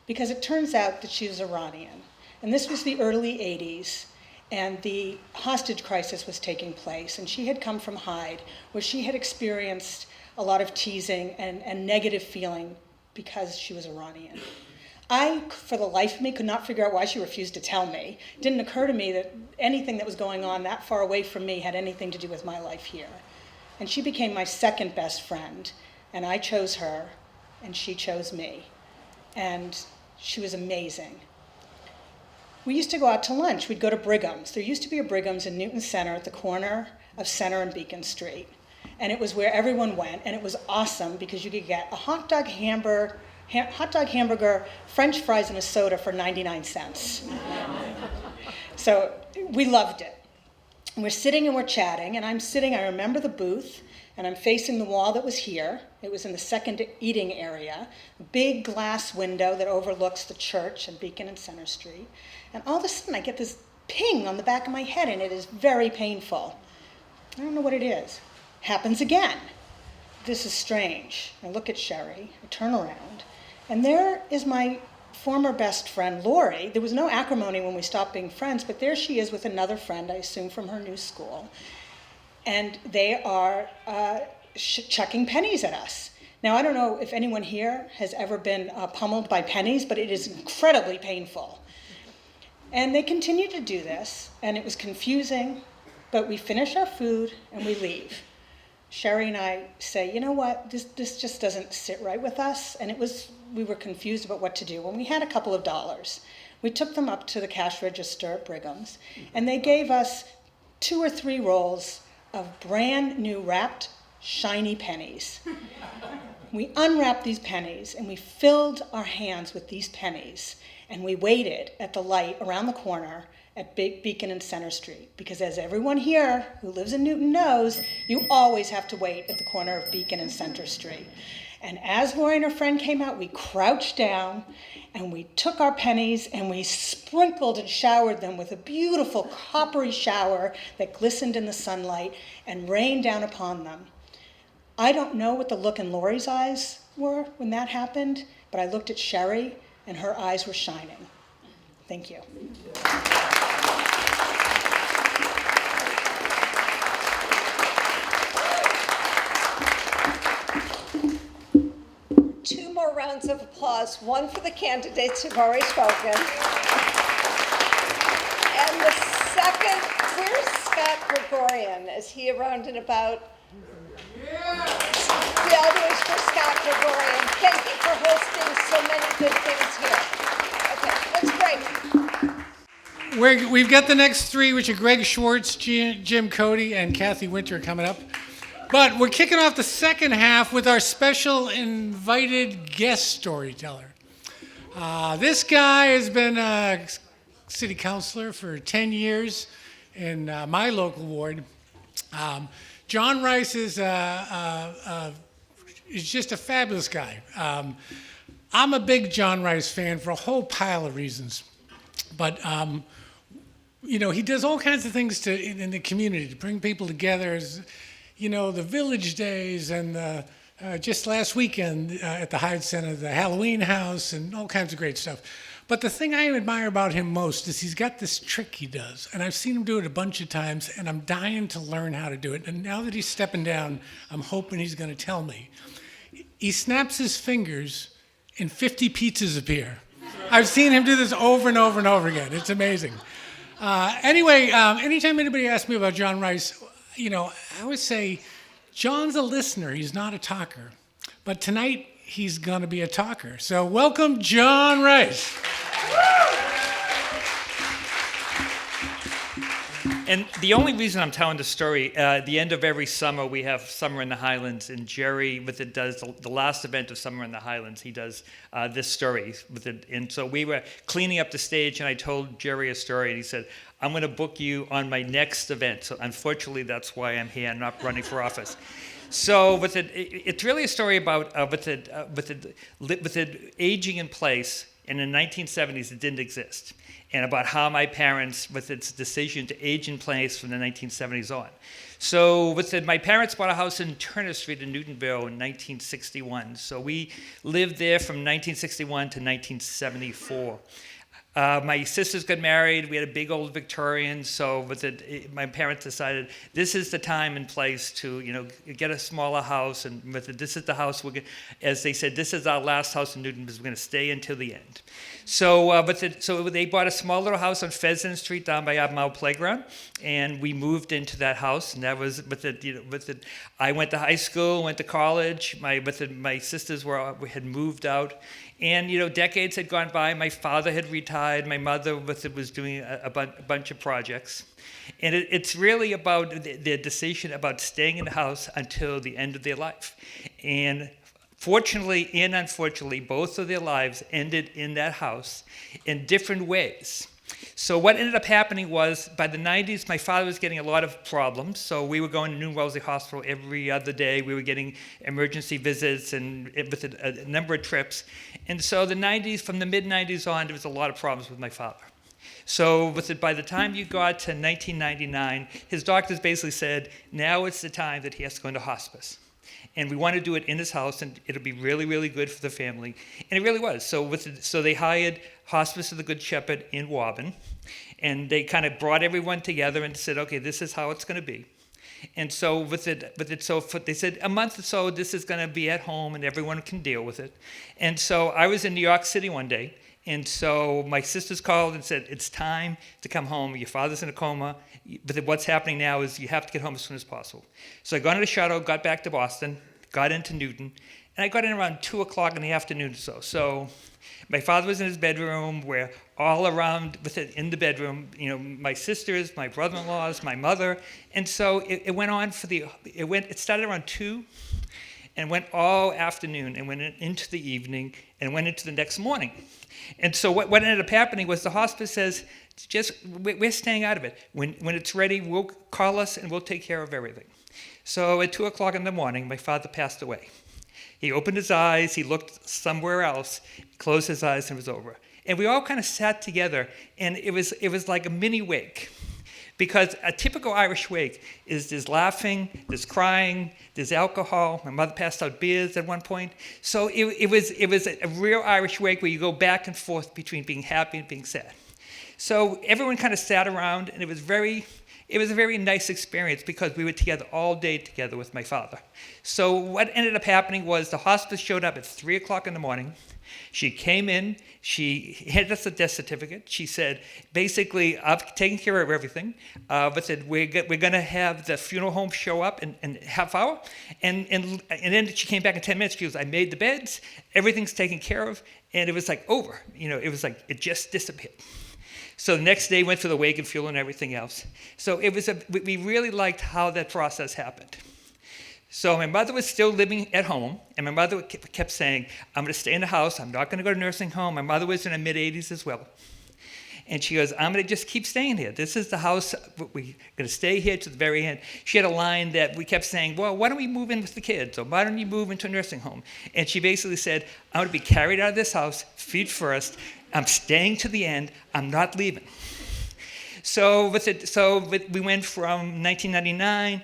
because it turns out that she was Iranian. And this was the early 80s, and the hostage crisis was taking place, and she had come from Hyde, where she had experienced a lot of teasing and negative feeling because she was Iranian. I, for the life of me, could not figure out why she refused to tell me. It didn't occur to me that anything that was going on that far away from me had anything to do with my life here. And she became my second best friend, and I chose her, and she chose me. And she was amazing. we used to go out to lunch. We'd go to Brigham's. There used to be a Brigham's in Newton Center at the corner of Center and Beacon Street. And it was where everyone went, and it was awesome because you could get a hot dog hamburger, French fries, and a soda for 99 cents. So we loved it. And we're sitting and we're chatting, and I remember the booth, and I'm facing the wall that was here. It was in the second eating area, a big glass window that overlooks the church and Beacon and Center Street. And all of a sudden I get this ping on the back of my head, and it is very painful. I don't know what it is. Happens again. This is strange. I look at Sherry, I turn around, and there is my former best friend, Lori. There was no acrimony when we stopped being friends, but there she is with another friend, I assume from her new school. And they are chucking pennies at us. Now, I don't know if anyone here has ever been pummeled by pennies, but it is incredibly painful. And they continue to do this, and it was confusing, but we finish our food and we leave. Sherry and I say, you know what, this just doesn't sit right with us, and we were confused about what to do. When we had a couple of dollars, we took them up to the cash register at Brigham's, and they gave us 2 or 3 rolls of brand new wrapped, shiny pennies. We unwrapped these pennies, and we filled our hands with these pennies, and we waited at the light around the corner at Beacon and Center Street, because as everyone here who lives in Newton knows, you always have to wait at the corner of Beacon and Center Street. And as Lori and her friend came out, we crouched down and we took our pennies and we sprinkled and showered them with a beautiful coppery shower that glistened in the sunlight and rained down upon them. I don't know what the look in Lori's eyes were when that happened, but I looked at Sherry and her eyes were shining. Thank you. 2 more rounds of applause, one for the candidates who've already spoken. And the second, where's Scott Gregorian? Is he around and about? The other is for Scott Gregorian. Thank you for hosting so many good things here. Okay, that's great. We've got the next 3, which are Greg Schwartz, Jim Cody, and Cathy Winter coming up. But we're kicking off the second half with our special invited guest storyteller. This guy has been a city councilor for 10 years in my local ward. John Rice is just a fabulous guy. I'm a big John Rice fan for a whole pile of reasons. But he does all kinds of things in the community to bring people together. The Village Days and just last weekend at the Hyde Center, the Halloween House and all kinds of great stuff. But the thing I admire about him most is he's got this trick he does. And I've seen him do it a bunch of times, and I'm dying to learn how to do it. And now that he's stepping down, I'm hoping he's going to tell me. He snaps his fingers and 50 pizzas appear. I've seen him do this over and over and over again. It's amazing. Anytime anybody asks me about John Rice, I always say, John's a listener, he's not a talker. But tonight, he's going to be a talker. So welcome, John Rice. And the only reason I'm telling the story, at the end of every summer, we have Summer in the Highlands, and Jerry does the last event of Summer in the Highlands. He does this story with it. And so we were cleaning up the stage, and I told Jerry a story, and he said, I'm going to book you on my next event. So unfortunately, that's why I'm here. I'm not running for office. So it's really a story about with the aging in place. And in the 1970s, it didn't exist. And about how my parents, with its decision to age in place from the 1970s on. So my parents bought a house in Turner Street in Newtonville in 1961. So we lived there from 1961 to 1974. My sisters got married. We had a big old Victorian. So my parents decided this is the time and place to get a smaller house. And this is the house as they said, this is our last house in Newton because we're going to stay until the end. So they bought a small little house on Pheasant Street down by our Mile Playground, and we moved into that house. And that was I went to high school, went to college. My sisters had moved out. And, decades had gone by. My father had retired. My mother was doing a bunch of projects. And it's really about their decision about staying in the house until the end of their life. And fortunately and unfortunately, both of their lives ended in that house in different ways. So what ended up happening was, by the 90s, my father was getting a lot of problems. So we were going to New Wellesley Hospital every other day. We were getting emergency visits and with a number of trips. And so the 90s, from the mid-90s on, there was a lot of problems with my father. So by the time you got to 1999, his doctors basically said, now it's the time that he has to go into hospice. And we want to do it in his house, and it'll be really, really good for the family. And it really was. So they hired Hospice of the Good Shepherd in Woburn, and they kind of brought everyone together and said, okay, this is how it's going to be. And so they said a month or so, this is going to be at home, and everyone can deal with it. And so I was in New York City one day, and so my sisters called and said, it's time to come home. Your father's in a coma, but what's happening now is you have to get home as soon as possible. So I got on a shuttle, got back to Boston, got into Newton, and I got in around 2 o'clock in the afternoon or so. So my father was in his bedroom, where all around in the bedroom, my sisters, my brother-in-laws, my mother, and so it went on it started around 2, and went all afternoon, and went into the evening, and went into the next morning. And so what ended up happening was the hospice says, we're staying out of it. When it's ready, we'll call us and we'll take care of everything. So at 2 o'clock in the morning, my father passed away. He opened his eyes, he looked somewhere else, closed his eyes, and it was over. And we all kind of sat together, and it was like a mini wake. Because a typical Irish wake is there's laughing, there's crying, there's alcohol. My mother passed out beers at one point. So it was a real Irish wake where you go back and forth between being happy and being sad. So everyone kind of sat around, and it was a very nice experience because we were together all day together with my father. So what ended up happening was the hospice showed up at 3 o'clock in the morning. She came in, she handed us a death certificate. She said, basically, I've taken care of everything, but said, we're going to have the funeral home show up in a half hour. And then she came back in 10 minutes. She goes, I made the beds, everything's taken care of. And it was like over. It was like it just disappeared. So the next day went for the wake and funeral and everything else. So we really liked how that process happened. So my mother was still living at home, and my mother kept saying, I'm going to stay in the house. I'm not going to go to nursing home. My mother was in her mid-80s as well. And she goes, I'm going to just keep staying here. This is the house. We're going to stay here to the very end. She had a line that we kept saying, well, why don't we move in with the kids? Or why don't you move into a nursing home? And she basically said, I'm going to be carried out of this house, feet first. I'm staying to the end. I'm not leaving. So we went from 1999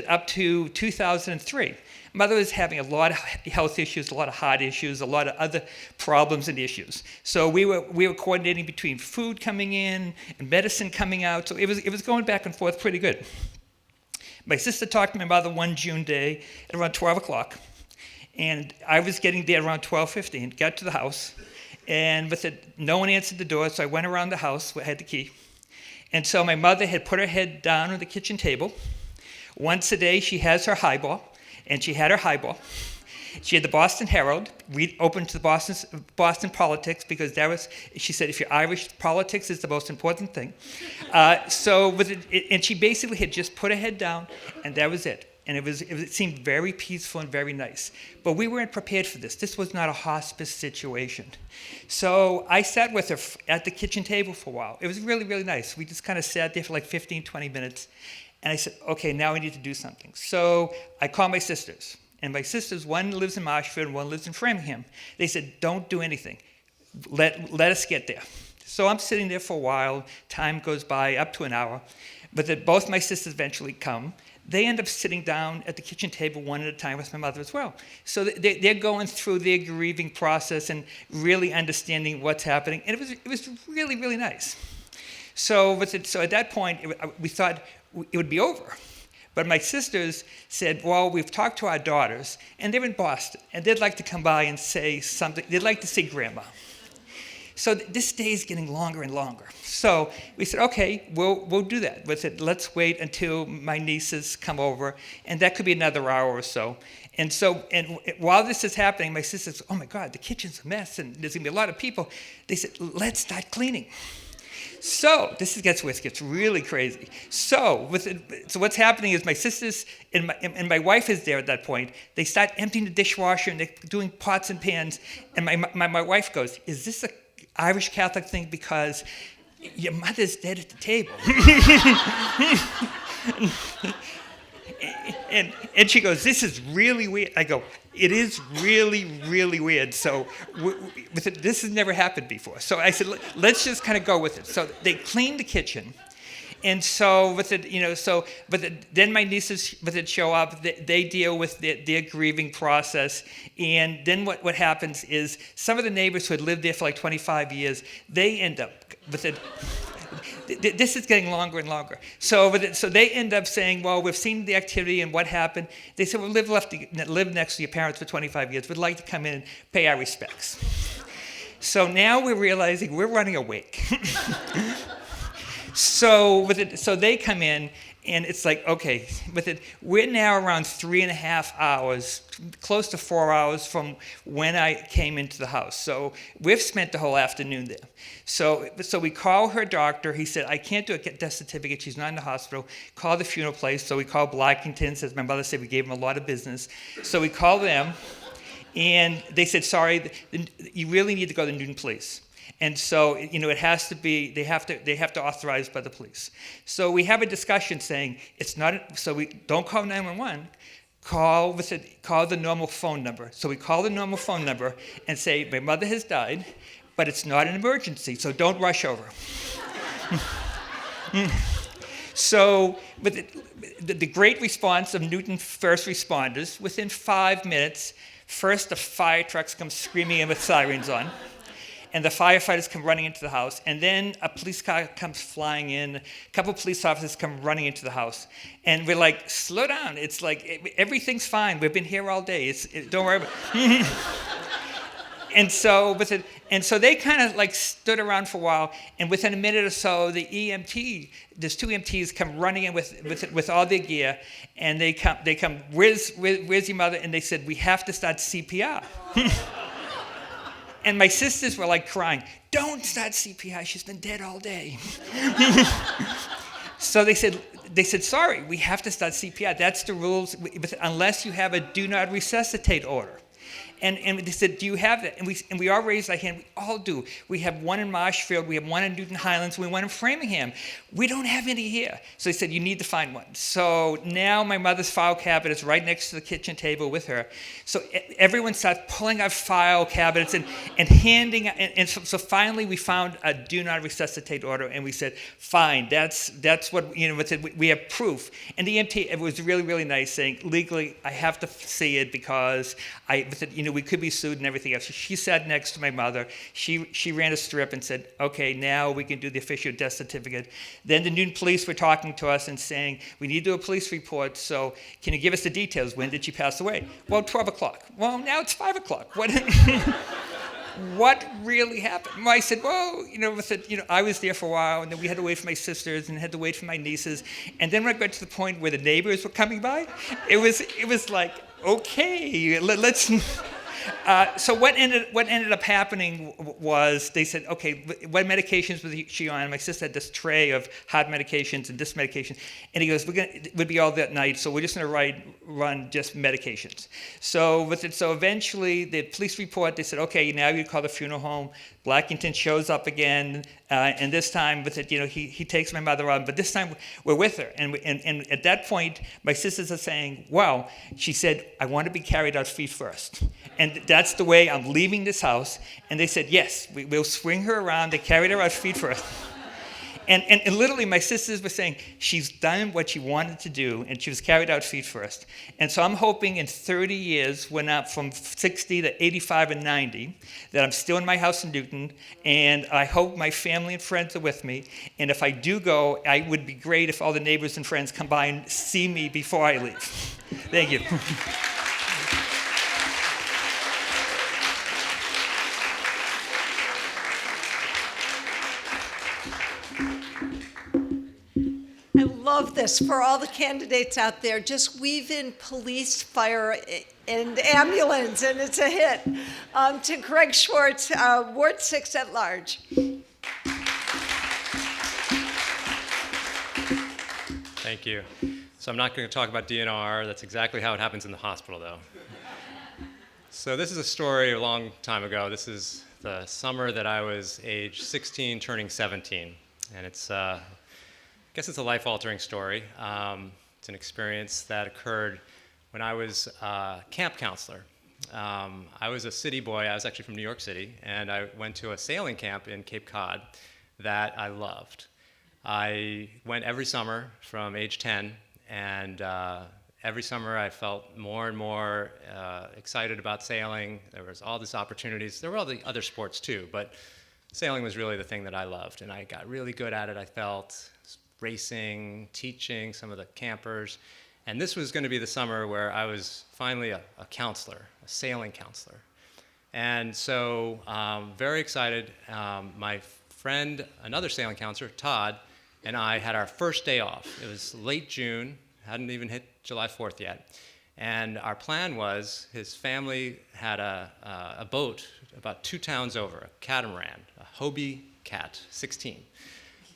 up to 2003. Mother was having a lot of health issues, a lot of heart issues, a lot of other problems and issues. So we were coordinating between food coming in and medicine coming out. So it was going back and forth pretty good. My sister talked to my mother one June day at around 12 o'clock. And I was getting there around 12:15, got to the house. And no one answered the door, so I went around the house. I had the key. And so my mother had put her head down on the kitchen table. Once a day, she has her highball, and she had her highball. She had the Boston Herald, open to the Boston politics, because she said, if you're Irish, politics is the most important thing. And she basically had just put her head down, and that was it. And it seemed very peaceful and very nice. But we weren't prepared for this. This was not a hospice situation. So I sat with her at the kitchen table for a while. It was really, really nice. We just kind of sat there for like 15, 20 minutes. And I said, okay, now we need to do something. So I called my sisters. And my sisters, one lives in Marshfield and one lives in Framingham. They said, don't do anything. Let us get there. So I'm sitting there for a while. Time goes by, up to an hour. But both my sisters eventually come. They end up sitting down at the kitchen table one at a time with my mother as well. So they're going through their grieving process and really understanding what's happening. And it was really, really nice. So at that point, we thought it would be over. But my sisters said, well, we've talked to our daughters, and they're in Boston, and they'd like to come by and say something. They'd like to see Grandma. So this day is getting longer and longer. So we said, okay, we'll do that. We said, let's wait until my nieces come over, and that could be another hour or so. And while this is happening, my sister says, oh my God, the kitchen's a mess, and there's gonna be a lot of people. They said, let's start cleaning. So this gets where it gets really crazy. So what's happening is my sisters and my wife is there at that point. They start emptying the dishwasher and they're doing pots and pans. And my wife goes, is this a Irish Catholic thing because your mother's dead at the table? and she goes, this is really weird. I go, it is really, really weird. So this has never happened before. So I said, let's just kind of go with it. So they cleaned the kitchen. And so then my nieces show up. They deal with their grieving process. And then what happens is some of the neighbors who had lived there for like 25 years, they end up with it. This is getting longer and longer. So they end up saying, well, we've seen the activity and what happened. They said, well, live next to your parents for 25 years. We'd like to come in and pay our respects. So now we're realizing we're running a wake. So they come in, and it's like, okay, we're now around 3.5 hours, close to 4 hours from when I came into the house. So we've spent the whole afternoon there. So we call her doctor. He said, I can't do a death certificate. She's not in the hospital. Call the funeral place. So we called Blackington's, as my mother said, we gave them a lot of business. So we called them, and they said, sorry, you really need to go to Newton Police. And so, it has to be, they have to authorize by the police. So we have a discussion saying, it's not, so we don't call 911, call the normal phone number. So we call the normal phone number and say, my mother has died, but it's not an emergency, so don't rush over. So, but the great response of Newton first responders, within 5 minutes, first the fire trucks come screaming in with sirens on. And the firefighters come running into the house, and then a police car comes flying in. A couple of police officers come running into the house, and we're like, "Slow down! It's like everything's fine. We've been here all day. Don't worry about it." And so they kind of like stood around for a while, and within a minute or so, there's 2 EMTs come running in with all their gear, and they come. Where's your mother? And they said, we have to start CPR. And my sisters were like crying, don't start CPR, she's been dead all day. So they said, sorry, we have to start CPR. That's the rules, unless you have a do not resuscitate order. And they said, do you have that? And we all raised our hand. We all do. We have one in Marshfield. We have one in Newton Highlands. We have one in Framingham. We don't have any here. So they said, you need to find one. So now my mother's file cabinet is right next to the kitchen table with her. So everyone starts pulling out file cabinets and handing. And so finally we found a do not resuscitate order. And we said, fine, that's what, we have proof. And the EMT, it was really, really nice, saying, legally, I have to see it because we could be sued and everything else. She sat next to my mother. She ran a strip and said, okay, now we can do the official death certificate. Then the Newton police were talking to us and saying, we need to do a police report, so can you give us the details? When did she pass away? Well, 12 o'clock. Well, now it's 5 o'clock. What really happened? Well, I said, well, I was there for a while, and then we had to wait for my sisters and had to wait for my nieces. And then when I got to the point where the neighbors were coming by, it was like, okay, let's. So what ended up happening was they said, okay, what medications was she on? My sister had this tray of hot medications and this medication, and he goes, it would be all that night, so we're just going to run just medications. So eventually the police report, they said, okay, now you call the funeral home. Blackington shows up again, and this time he takes my mother on, but this time we're with her. And at that point, my sisters are saying, wow, she said, I want to be carried out feet first. And that's the way I'm leaving this house. And they said, yes, we'll swing her around. They carried her out feet first. And literally my sisters were saying, she's done what she wanted to do, and she was carried out feet first. And so I'm hoping in 30 years, when I'm from 60 to 85 and 90, that I'm still in my house in Newton, and I hope my family and friends are with me. And if I do go, it would be great if all the neighbors and friends come by and see me before I leave. Thank you. love this. For all the candidates out there, just weave in police, fire, and ambulance, and it's a hit. To Greg Schwartz, Ward 6 at large. Thank you. So I'm not going to talk about DNR. That's exactly how it happens in the hospital, though. So this is a story a long time ago. This is the summer that I was age 16, turning 17. And it's, I guess it's a life-altering story. It's an experience that occurred when I was a camp counselor. I was a city boy. I was actually from New York City, and I went to a sailing camp in Cape Cod that I loved. I went every summer from age 10, and every summer I felt more and more excited about sailing. There was all these opportunities. There were all the other sports too, but sailing was really the thing that I loved, and I got really good at it, I felt. Racing, teaching some of the campers. And this was going to be the summer where I was finally a counselor, a sailing counselor. And so very excited. My friend, another sailing counselor, Todd, and I had our first day off. It was late June, hadn't even hit July 4th yet. And our plan was his family had a boat about 2 towns over, a catamaran, a Hobie Cat 16.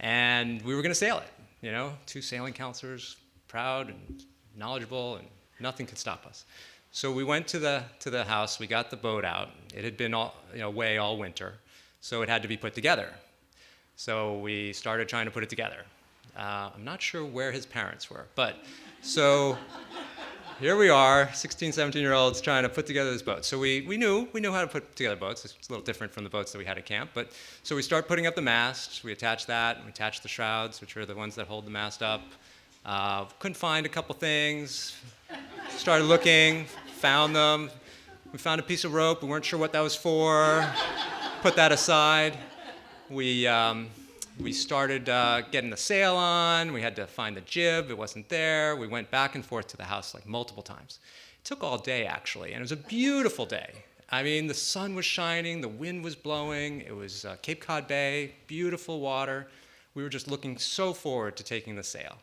And we were going to sail it, you know, 2 sailing counselors, proud and knowledgeable, and nothing could stop us. So we went to the house, we got the boat out. It had been away all winter, so it had to be put together. So we started trying to put it together. I'm not sure where his parents were, but so here we are, 16, 17-year-olds trying to put together this boat. So we knew how to put together boats. It's a little different from the boats that we had at camp. But so we start putting up the mast. We attach that. And we attach the shrouds, which are the ones that hold the mast up. Couldn't find a couple things. Started looking, found them. We found a piece of rope. We weren't sure what that was for. Put that aside. We started getting the sail on. We had to find the jib. It wasn't there. We went back and forth to the house like multiple times. It took all day, actually, and it was a beautiful day. I mean, the sun was shining, the wind was blowing. It was Cape Cod Bay, beautiful water. We were just looking so forward to taking the sail.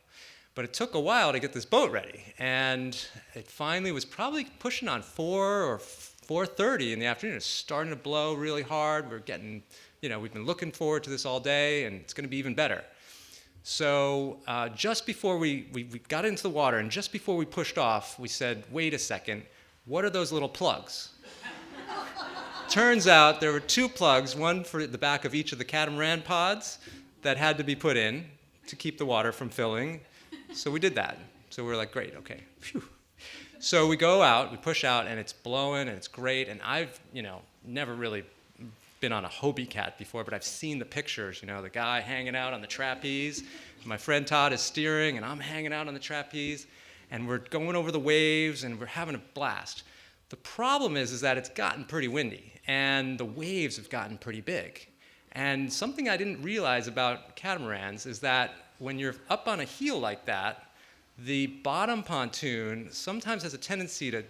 But it took a while to get this boat ready, and it finally was probably pushing on 4 or 4:30 in the afternoon. It was starting to blow really hard. We're getting... we've been looking forward to this all day, and it's going to be even better. So just before we got into the water, and just before we pushed off, we said, wait a second, what are those little plugs? Turns out there were 2 plugs, one for the back of each of the catamaran pods that had to be put in to keep the water from filling. So we did that. So we were like, great, okay. Phew. So we go out, we push out, and it's blowing, and it's great. And I've, never really been on a Hobie Cat before, but I've seen the pictures, the guy hanging out on the trapeze. My friend Todd is steering, and I'm hanging out on the trapeze, and we're going over the waves, and we're having a blast. The problem is that it's gotten pretty windy, and the waves have gotten pretty big. And something I didn't realize about catamarans is that when you're up on a heel like that, the bottom pontoon sometimes has a tendency to,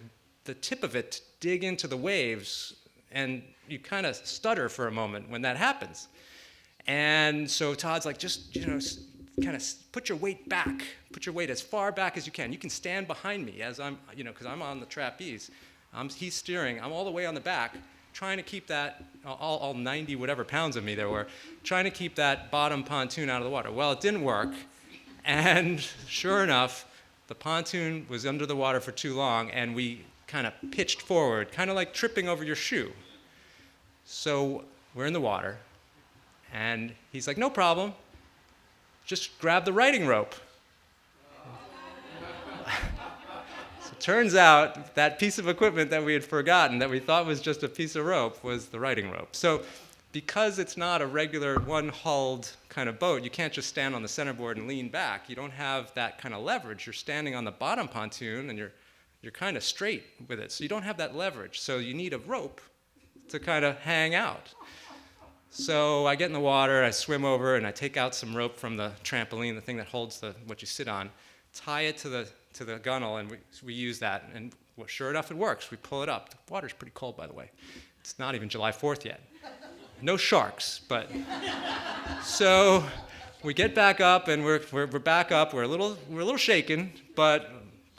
the tip of it, to dig into the waves, and you kind of stutter for a moment when that happens. And so Todd's like, just, kind of put your weight back. Put your weight as far back as you can. You can stand behind me as I'm, because I'm on the trapeze. He's steering. I'm all the way on the back, trying to keep that, all 90 whatever pounds of me there were, trying to keep that bottom pontoon out of the water. Well, it didn't work. And sure enough, the pontoon was under the water for too long, and we kind of pitched forward, kind of like tripping over your shoe. So we're in the water, and he's like, no problem, just grab the riding rope. So it turns out that piece of equipment that we had forgotten, that we thought was just a piece of rope, was the riding rope. So because it's not a regular one-hulled kind of boat, you can't just stand on the centerboard and lean back. You don't have that kind of leverage. You're standing on the bottom pontoon, and you're kind of straight with it. So you don't have that leverage. So you need a rope to kind of hang out. So I get in the water, I swim over, and I take out some rope from the trampoline, the thing that holds what you sit on, tie it to the gunnel, and we use that. And sure enough, it works. We pull it up. The water's pretty cold, by the way. It's not even July 4th yet. No sharks, but... So we get back up, and we're back up. We're a little shaken, but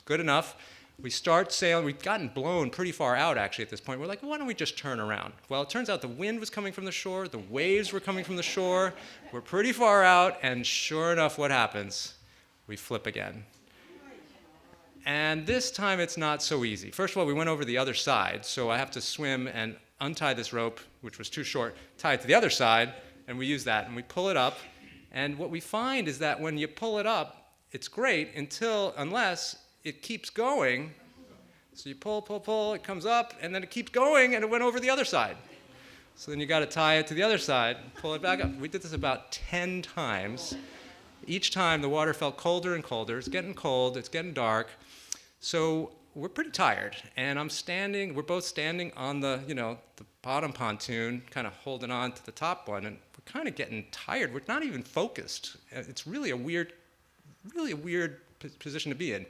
good enough. We start sailing. We've gotten blown pretty far out, actually, at this point. We're like, why don't we just turn around? Well, it turns out the wind was coming from the shore. The waves were coming from the shore. We're pretty far out, and sure enough, what happens? We flip again. And this time, it's not so easy. First of all, we went over the other side, so I have to swim and untie this rope, which was too short, tie it to the other side, and we use that, and we pull it up. And what we find is that when you pull it up, it's great unless it keeps going. So you pull, it comes up, and then it keeps going, and it went over the other side. So then you got to tie it to the other side, pull it back up. We did this about 10 times. Each time the water felt colder and colder. It's getting cold, it's getting dark. So we're pretty tired, and we're both standing on the bottom pontoon, kind of holding on to the top one, and we're kind of getting tired. We're not even focused. It's really a weird position to be in.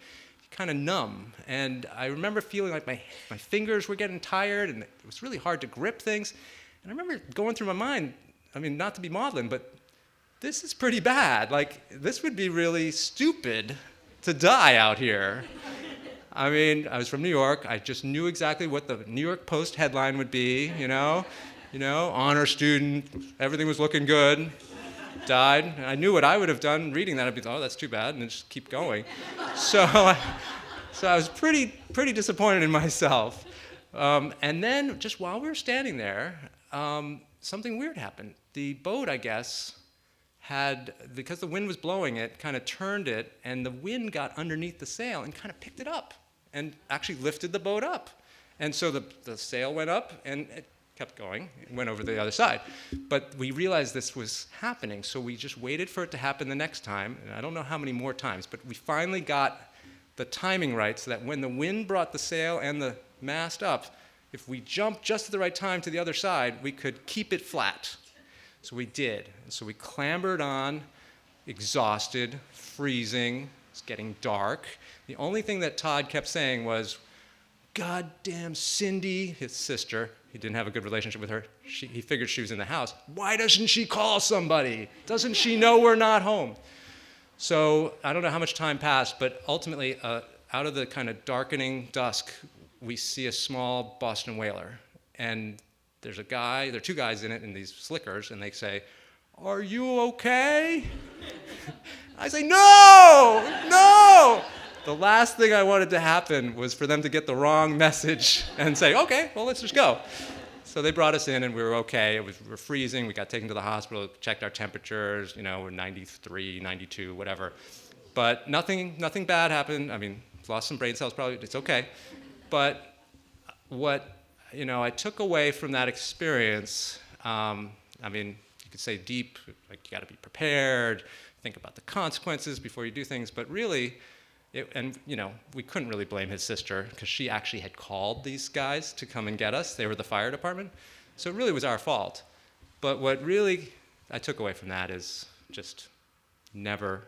Kind of numb, and I remember feeling like my fingers were getting tired, and it was really hard to grip things. And I remember going through my mind, not to be maudlin, but this is pretty bad. Like, this would be really stupid to die out here. I was from New York. I just knew exactly what the New York Post headline would be, honor student, everything was looking good. Died. And I knew what I would have done reading that. I'd be, oh, that's too bad, and then just keep going. So I was pretty disappointed in myself. And then just while we were standing there, something weird happened. The boat, I guess, because the wind was blowing it, kind of turned it, and the wind got underneath the sail and kind of picked it up and actually lifted the boat up. And so the sail went up, and it kept going, it went over the other side. But we realized this was happening, so we just waited for it to happen the next time, and I don't know how many more times, but we finally got the timing right so that when the wind brought the sail and the mast up, if we jumped just at the right time to the other side, we could keep it flat. So we did. And so we clambered on, exhausted, freezing, it's getting dark. The only thing that Todd kept saying was, "Goddamn Cindy," his sister. He didn't have a good relationship with her. He figured she was in the house. "Why doesn't she call somebody? Doesn't she know we're not home?" So I don't know how much time passed, but ultimately, out of the kind of darkening dusk, we see a small Boston whaler. And there are two guys in it in these slickers, and they say, "Are you okay?" I say, no! The last thing I wanted to happen was for them to get the wrong message and say, "Okay, well, let's just go." So they brought us in, and we were okay. We were freezing. We got taken to the hospital, checked our temperatures. We're 93, 92, whatever. But nothing bad happened. Lost some brain cells probably. It's okay. But what I took away from that experience, you could say deep, like you got to be prepared, think about the consequences before you do things. But really, we couldn't really blame his sister because she actually had called these guys to come and get us. They were the fire department. So it really was our fault. But what really I took away from that is just never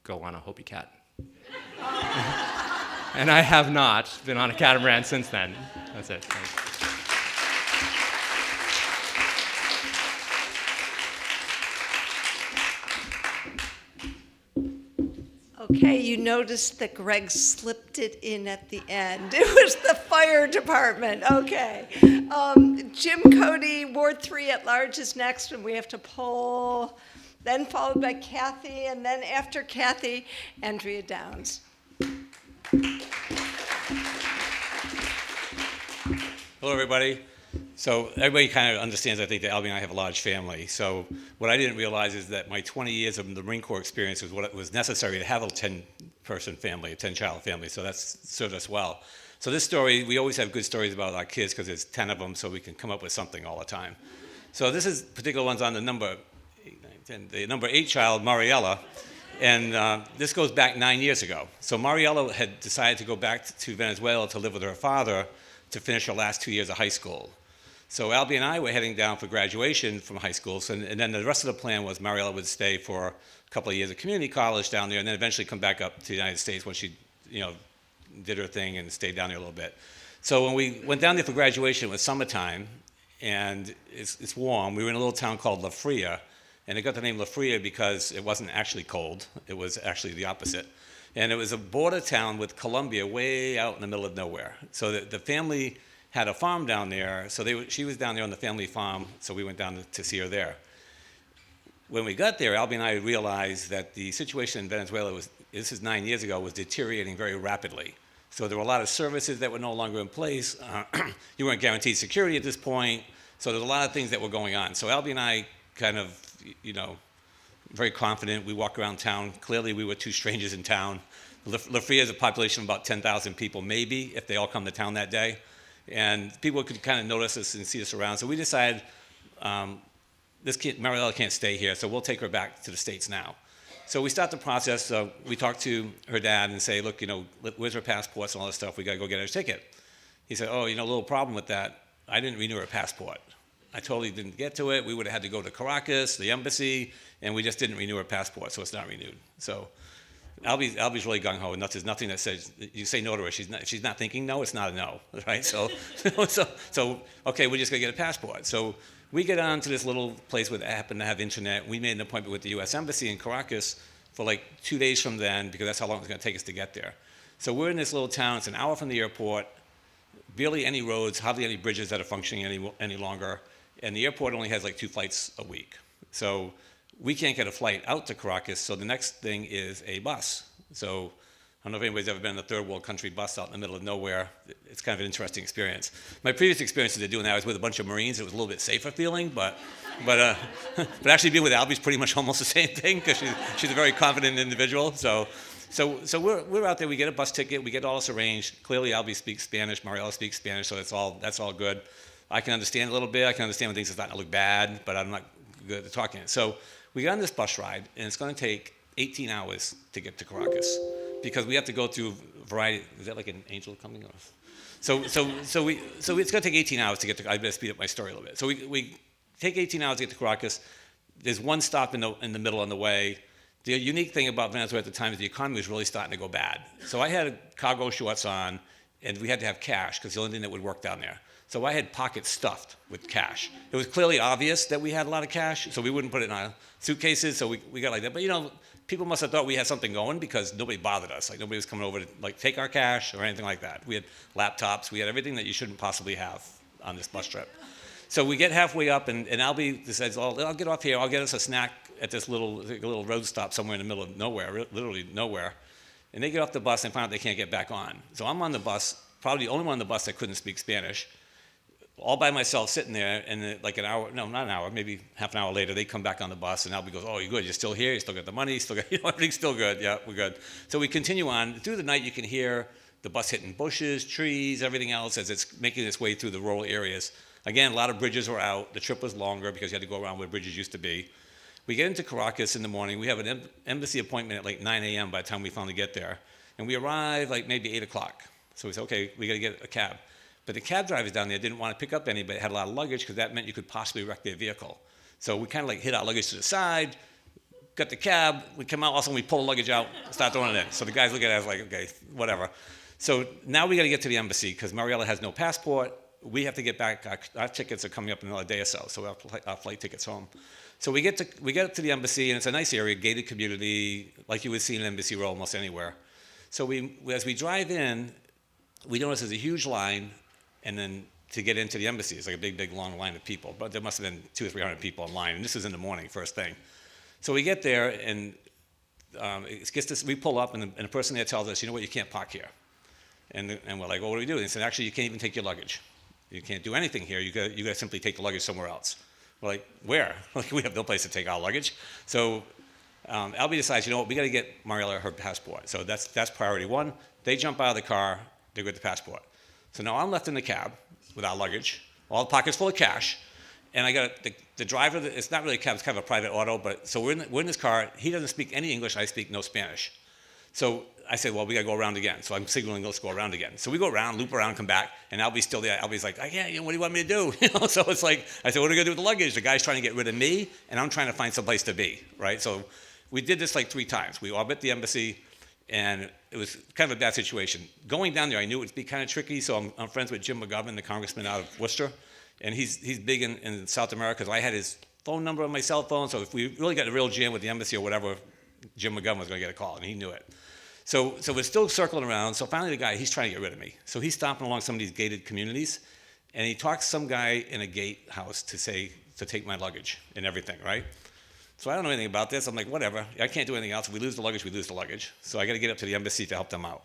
go on a Hopi cat. And I have not been on a catamaran since then. That's it. Thanks. Okay, you noticed that Greg slipped it in at the end. It was the fire department. Okay. Jim Cody, Ward 3 at large is next, and we have to pull. Then followed by Cathy, and then after Cathy, Andrea Downs. Hello, everybody. So everybody kind of understands, I think, that Albie and I have a large family. So what I didn't realize is that my 20 years of the Marine Corps experience was what was necessary to have a 10-person family, a 10-child family. So that's served us well. So this story, we always have good stories about our kids because there's 10 of them, so we can come up with something all the time. So this is particular ones on the number 8, 9, 10, the number 8 child, Mariella. And this goes back 9 years ago. So Mariella had decided to go back to Venezuela to live with her father to finish her last 2 years of high school. So Albie and I were heading down for graduation from high school, and then the rest of the plan was Mariella would stay for a couple of years of community college down there, and then eventually come back up to the United States when she, did her thing and stayed down there a little bit. So when we went down there for graduation, it was summertime, and it's warm. We were in a little town called La Fria, And it got the name La Fria because it wasn't actually cold. It was actually the opposite. And it was a border town with Colombia way out in the middle of nowhere. So the family had a farm down there. So she was down there on the family farm, so we went down to see her there. When we got there, Albie and I realized that the situation in Venezuela this is 9 years ago, was deteriorating very rapidly. So there were a lot of services that were no longer in place. You weren't guaranteed security at this point. So there's a lot of things that were going on. So Albie and I kind of, very confident. We walk around town. Clearly, we were two strangers in town. La Fria has a population of about 10,000 people, maybe, if they all come to town that day. And people could kind of notice us and see us around. So we decided, Mariella can't stay here, so we'll take her back to the States now. So we start the process. We talk to her dad and say, look, where's her passports and all this stuff? We got to go get her a ticket. He said, a little problem with that. I didn't renew her passport. I totally didn't get to it. We would have had to go to Caracas, the embassy, and we just didn't renew her passport, so it's not renewed. So Albie's really gung-ho, and there's nothing that says, you say no to her. If she's not thinking no, it's not a no, right? So okay, we're just going to get a passport. So we get on to this little place where they happen to have internet. We made an appointment with the U.S. Embassy in Caracas for like 2 days from then, because that's how long it's going to take us to get there. So we're in this little town. It's an hour from the airport, barely any roads, hardly any bridges that are functioning any longer, and the airport only has like 2 flights a week. So we can't get a flight out to Caracas, so the next thing is a bus. So I don't know if anybody's ever been in a third world country bus out in the middle of nowhere. It's kind of an interesting experience. My previous experiences of doing that was with a bunch of Marines. It was a little bit safer feeling, but actually being with Albie's pretty much almost the same thing, because she's a very confident individual. So we're out there. We get a bus ticket. We get all this arranged. Clearly, Albie speaks Spanish. Mariella speaks Spanish, so that's all good. I can understand a little bit. I can understand when things are starting to look bad, but I'm not good at talking it. So we get on this bus ride, and it's going to take 18 hours to get to Caracas, because we have to go through a variety. Is that like an angel coming off? So it's going to take 18 hours to get to. I better speed up my story a little bit. So we take 18 hours to get to Caracas. There's one stop in the middle on the way. The unique thing about Venezuela at the time is the economy was really starting to go bad. So I had a cargo Schwartz on, and we had to have cash, because the only thing that would work down there. So I had pockets stuffed with cash. It was clearly obvious that we had a lot of cash, so we wouldn't put it in our suitcases, so we got like that. But people must have thought we had something going, because nobody bothered us. Like, nobody was coming over to take our cash or anything like that. We had laptops, we had everything that you shouldn't possibly have on this bus trip. So we get halfway up, and Albie says, I'll get off here, I'll get us a snack at this little road stop somewhere in the middle of nowhere, literally nowhere. And they get off the bus and find out they can't get back on. So I'm on the bus, probably the only one on the bus that couldn't speak Spanish, all by myself sitting there, and like an hour, no, not an hour, maybe half an hour later, they come back on the bus, and Albie goes, oh, you're good, you're still here, you still got the money, you still got, everything's still good, yeah, we're good. So we continue on. Through the night, you can hear the bus hitting bushes, trees, everything else as it's making its way through the rural areas. Again, a lot of bridges were out. The trip was longer because you had to go around where bridges used to be. We get into Caracas in the morning. We have an embassy appointment at like 9 a.m. by the time we finally get there. And we arrive like maybe 8 o'clock. So we said, okay, we got to get a cab. But the cab drivers down there didn't want to pick up anybody, had a lot of luggage, because that meant you could possibly wreck their vehicle. So we kind of like hid our luggage to the side, got the cab, we come out, also we pull the luggage out, start throwing it in. So the guys look at us like, okay, whatever. So now we got to get to the embassy, because Mariella has no passport. We have to get back. Our tickets are coming up in another day or so, so our flight tickets home. So we get up to the embassy, and it's a nice area, gated community, like you would see in an embassy row almost anywhere. So as we drive in, we notice there's a huge line, and then to get into the embassy, it's like a big, big, long line of people. But there must have been 200 or 300 people in line, and this was in the morning, first thing. So we get there, and we pull up, and the person there tells us, you know what, you can't park here. And we're like, well, what do we do? And they said, actually, you can't even take your luggage. You can't do anything here. You got to simply take the luggage somewhere else. We're like, where? Like, we have no place to take our luggage. So Albie decides, you know what, we got to get Mariella her passport. So that's priority one. They jump out of the car, they get the passport. So now I'm left in the cab with our luggage, all the pockets full of cash, and I got the driver. It's not really a cab; it's kind of a private auto. But so we're in this car. He doesn't speak any English. I speak no Spanish. So I said, well, we got to go around again. So I'm signaling, let's go around again. So we go around, loop around, come back, and Albie's still there. Albie's like, I can't, what do you want me to do? So it's like, I said, what are we going to do with the luggage? The guy's trying to get rid of me, and I'm trying to find some place to be, right? So we did this like 3 times. We orbit the embassy, and it was kind of a bad situation. Going down there, I knew it would be kind of tricky, so I'm friends with Jim McGovern, the congressman out of Worcester, and he's big in South America, because I had his phone number on my cell phone, so if we really got a real jam with the embassy or whatever, Jim McGovern was going to get a call, and he knew it. So we're still circling around. So finally the guy, he's trying to get rid of me. So he's stomping along some of these gated communities, and he talks some guy in a gatehouse to take my luggage and everything, right? So I don't know anything about this. I'm like, whatever. I can't do anything else. If we lose the luggage, we lose the luggage. So I got to get up to the embassy to help them out.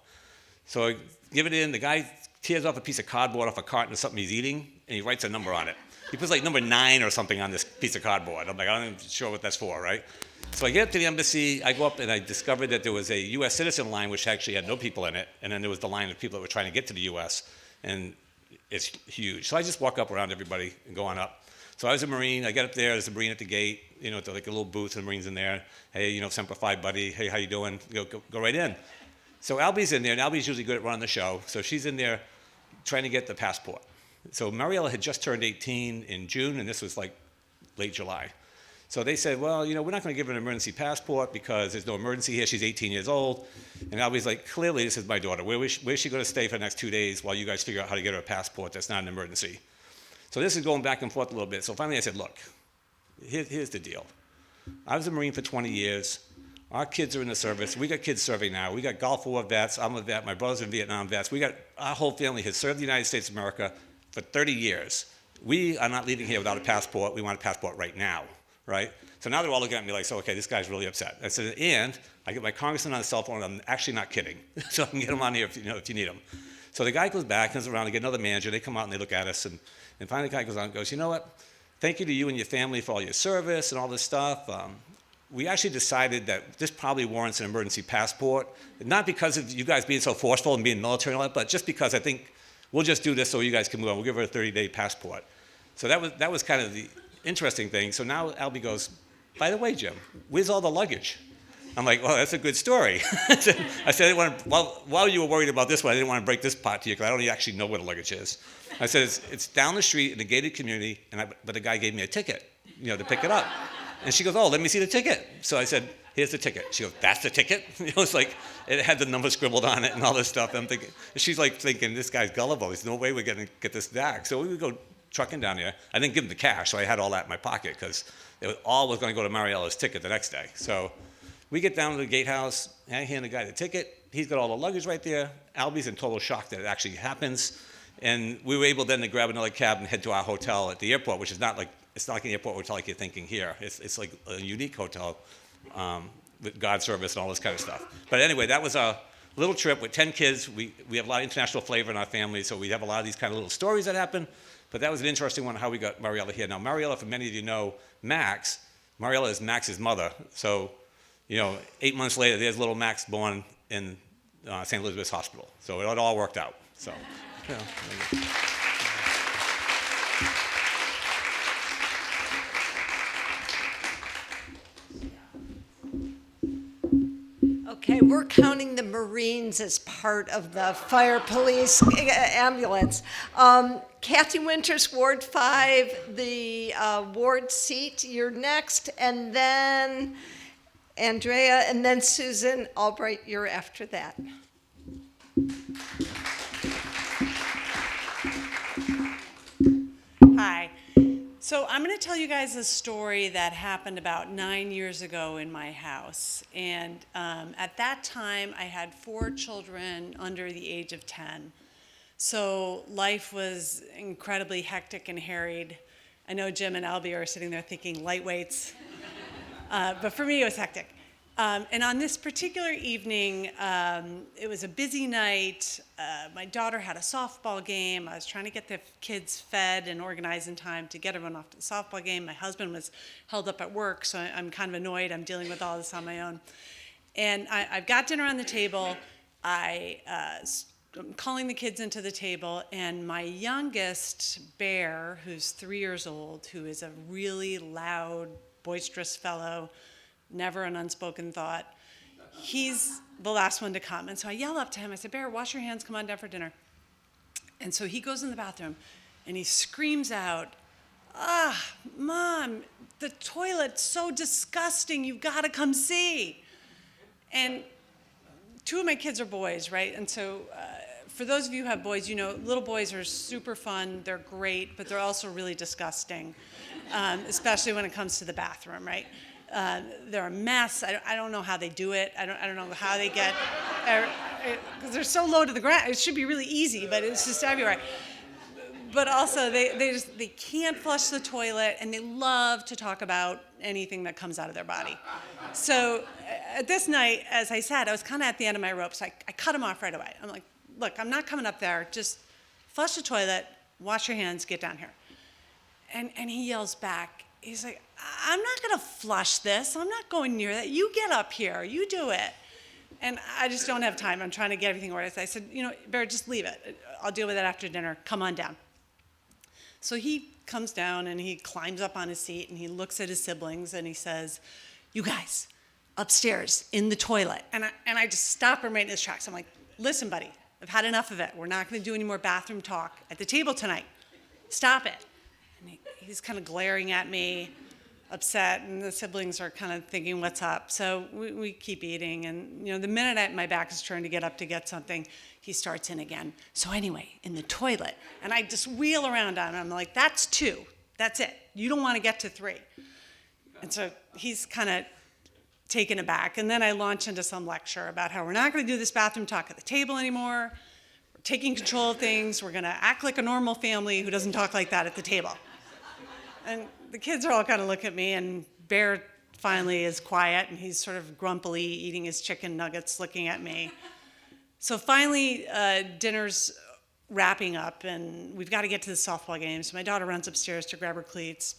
So I give it in. The guy tears off a piece of cardboard off a carton of something he's eating, and he writes a number on it. He puts like number 9 or something on this piece of cardboard. I'm like, I'm not even sure what that's for, right? So I get up to the embassy. I go up, and I discovered that there was a U.S. citizen line, which actually had no people in it. And then there was the line of people that were trying to get to the U.S., and it's huge. So I just walk up around everybody and go on up. So I was a Marine. I get up there. There's a Marine at the gate, like a little booth, and the Marine's in there. Hey, Semper Fi, buddy. Hey, how you doing? Go right in. So Albie's in there, and Albie's usually good at running the show. So she's in there trying to get the passport. So Mariella had just turned 18 in June, and this was like late July. So they said, well, we're not going to give her an emergency passport because there's no emergency here. She's 18 years old. And Albie's like, clearly this is my daughter. Where's she going to stay for the next 2 days while you guys figure out how to get her a passport that's not an emergency? So this is going back and forth a little bit. So finally I said, look, here's the deal. I was a Marine for 20 years. Our kids are in the service. We got kids serving now. We got Gulf War vets. I'm a vet. My brother's in Vietnam vets. Our whole family has served the United States of America for 30 years. We are not leaving here without a passport. We want a passport right now, right? So now they're all looking at me like, so, okay, this guy's really upset. I said, and I get my congressman on the cell phone. I'm actually not kidding. So I can get him on here if you need him. So the guy goes back, comes around, and get another manager. They come out and they look at us. And finally the guy goes on and goes, you know what? Thank you to you and your family for all your service and all this stuff. We actually decided that this probably warrants an emergency passport, not because of you guys being so forceful and being military and all that, but just because I think we'll just do this so you guys can move on. We'll give her a 30-day passport. So that was kind of the interesting thing. So now Albie goes, by the way, Jim, where's all the luggage? I'm like, well, that's a good story. I said, while you were worried about this one, I didn't want to break this pot to you because I don't actually know where the luggage is. I said, it's down the street in a gated community, but the guy gave me a ticket, to pick it up. And she goes, oh, let me see the ticket. So I said, here's the ticket. She goes, that's the ticket? It's like, it had the number scribbled on it and all this stuff. I'm thinking, she's like thinking, this guy's gullible. There's no way we're going to get this back. So we would go trucking down here. I didn't give him the cash, so I had all that in my pocket because all was going to go to Mariella's ticket the next day. So we get down to the gatehouse, and I hand the guy the ticket. He's got all the luggage right there. Albie's in total shock that it actually happens. And we were able then to grab another cab and head to our hotel at the airport, which is not like an airport hotel like you're thinking here. It's like a unique hotel with guard service and all this kind of stuff. But anyway, that was a little trip with 10 kids. We have a lot of international flavor in our family, so we have a lot of these kind of little stories that happen. But that was an interesting one, how we got Mariella here. Now, Mariella, for many of you know, Mariella is Max's mother. So, 8 months later, there's little Max born in St. Elizabeth's Hospital. So it all worked out. So, Okay, we're counting the Marines as part of the fire police ambulance. Cathy Winter's Ward 5, the ward seat, you're next, and then Andrea, and then Susan Albright, you're after that. Hi. So I'm going to tell you guys a story that happened about 9 years ago in my house. And at that time, I had 4 children under the age of 10. So life was incredibly hectic and harried. I know Jim and Albie are sitting there thinking lightweights. But for me, it was hectic. And on this particular evening, it was a busy night. My daughter had a softball game. I was trying to get the kids fed and organized in time to get everyone off to the softball game. My husband was held up at work, so I'm kind of annoyed. I'm dealing with all this on my own. And I've got dinner on the table. I'm calling the kids into the table, and my youngest, Bear, who's 3 years old, who is a really loud, boisterous fellow, never an unspoken thought. He's the last one to come. And so I yell up to him. I said, Bear, wash your hands. Come on down for dinner. And so he goes in the bathroom, and he screams out, Mom, the toilet's so disgusting. You've got to come see. And 2 of my kids are boys, right? And so for those of you who have boys, little boys are super fun. They're great, but they're also really disgusting. especially when it comes to the bathroom, right? They're a mess. I don't know how they do it. I don't know how they get, because they're so low to the ground. It should be really easy, but it's just everywhere. But also, they can't flush the toilet, and they love to talk about anything that comes out of their body. So at this night, as I said, I was kind of at the end of my rope, so I cut them off right away. I'm like, look, I'm not coming up there. Just flush the toilet, wash your hands, get down here. And he yells back. He's like, I'm not going to flush this. I'm not going near that. You get up here. You do it. And I just don't have time. I'm trying to get everything organized. I said, Bear, just leave it. I'll deal with it after dinner. Come on down. So he comes down and he climbs up on his seat and he looks at his siblings and he says, you guys, upstairs in the toilet. And I just stop him right in his tracks. I'm like, listen, buddy, I've had enough of it. We're not going to do any more bathroom talk at the table tonight. Stop it. And he's kind of glaring at me, upset, and the siblings are kind of thinking, what's up? So we keep eating, and the minute my back is turned to get up to get something, he starts in again. So anyway, in the toilet, and I just wheel around on him. I'm like, that's 2. That's it. You don't want to get to 3. And so he's kind of taken aback, and then I launch into some lecture about how we're not going to do this bathroom talk at the table anymore. We're taking control of things. We're going to act like a normal family who doesn't talk like that at the table. And the kids are all kind of looking at me, and Bear finally is quiet, and he's sort of grumpily eating his chicken nuggets, looking at me. So finally, dinner's wrapping up, and we've got to get to the softball game. So my daughter runs upstairs to grab her cleats,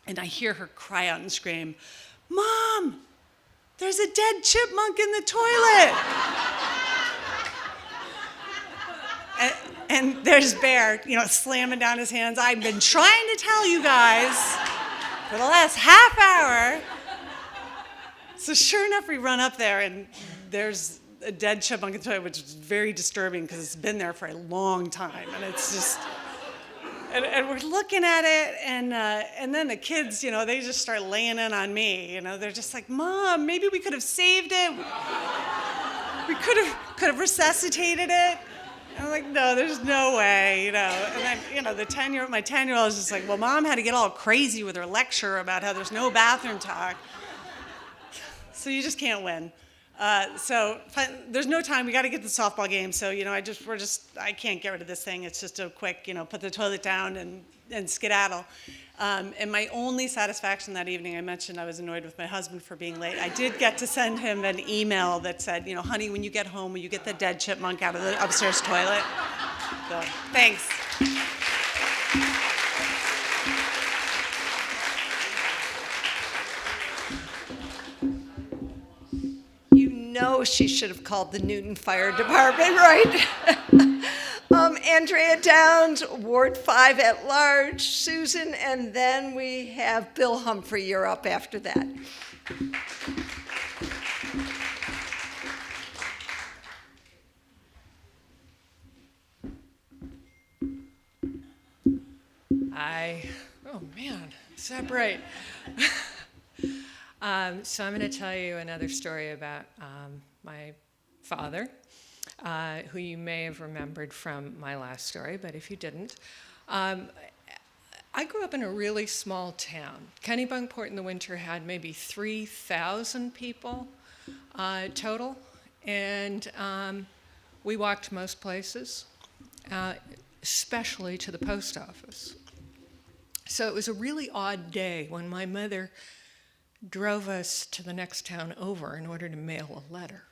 and I hear her cry out and scream, Mom, there's a dead chipmunk in the toilet. And there's Bear, slamming down his hands. I've been trying to tell you guys for the last half hour. So sure enough, we run up there, and there's a dead chipmunk in the toilet, which is very disturbing because it's been there for a long time. And it's just, and we're looking at it, and then the kids, they just start laying in on me. They're just like, Mom, maybe we could have saved it. We could have resuscitated it. I'm like, no, there's no way, And then, my 10-year-old is just like, well, Mom had to get all crazy with her lecture about how there's no bathroom talk. So you just can't win. So there's no time. We got to get to the softball game. So, I can't get rid of this thing. It's just a quick, put the toilet down and skedaddle. And my only satisfaction that evening, I mentioned I was annoyed with my husband for being late. I did get to send him an email that said, honey, when you get home, will you get the dead chipmunk out of the upstairs toilet? So, thanks. She should have called the Newton Fire Department, right? Andrea Downs, Ward 5 at large, Susan, and then we have Bill Humphrey. You're up after that. Oh man, is that bright? So I'm going to tell you another story about my father, who you may have remembered from my last story, but if you didn't, I grew up in a really small town. Kennebunkport in the winter had maybe 3,000 people total, and we walked most places, especially to the post office. So it was a really odd day when my mother drove us to the next town over in order to mail a letter.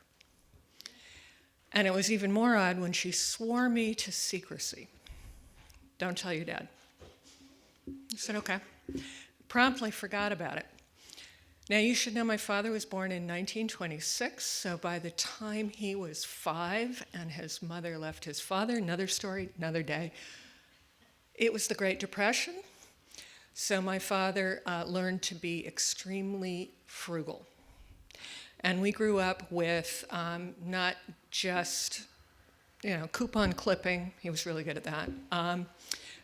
And it was even more odd when she swore me to secrecy. Don't tell your dad. I said, okay. Promptly forgot about it. Now, you should know my father was born in 1926, so by the time he was 5 and his mother left his father, another story, another day, it was the Great Depression. So my father learned to be extremely frugal. And we grew up with not just, coupon clipping. He was really good at that.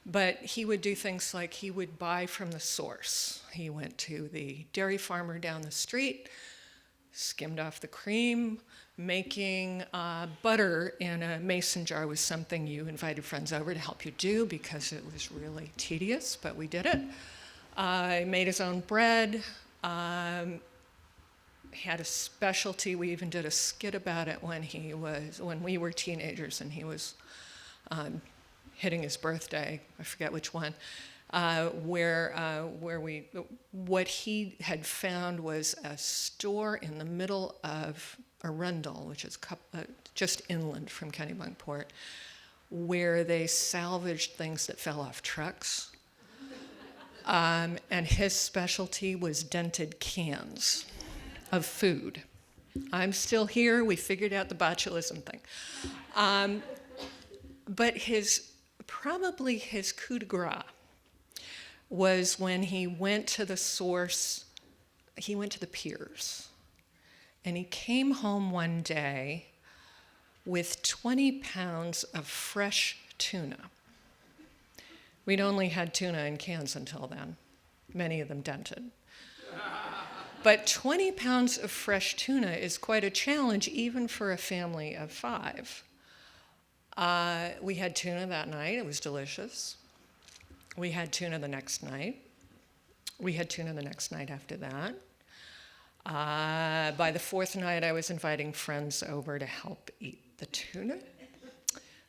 But he would do things like he would buy from the source. He went to the dairy farmer down the street, skimmed off the cream. Making butter in a mason jar was something you invited friends over to help you do because it was really tedious, but we did it. He made his own bread. He had a specialty. We even did a skit about it when we were teenagers and he was hitting his birthday. I forget which one. What he had found was a store in the middle of Arundel, which is just inland from Kennebunkport, where they salvaged things that fell off trucks. And his specialty was dented cans of food. I'm still here. We figured out the botulism thing. But probably his coup de grace was when he went to the source, he went to the piers. And he came home one day with 20 pounds of fresh tuna. We'd only had tuna in cans until then, many of them dented. But 20 pounds of fresh tuna is quite a challenge, even for a family of 5. We had tuna that night. It was delicious. We had tuna the next night. We had tuna the next night after that. By the 4th night, I was inviting friends over to help eat the tuna.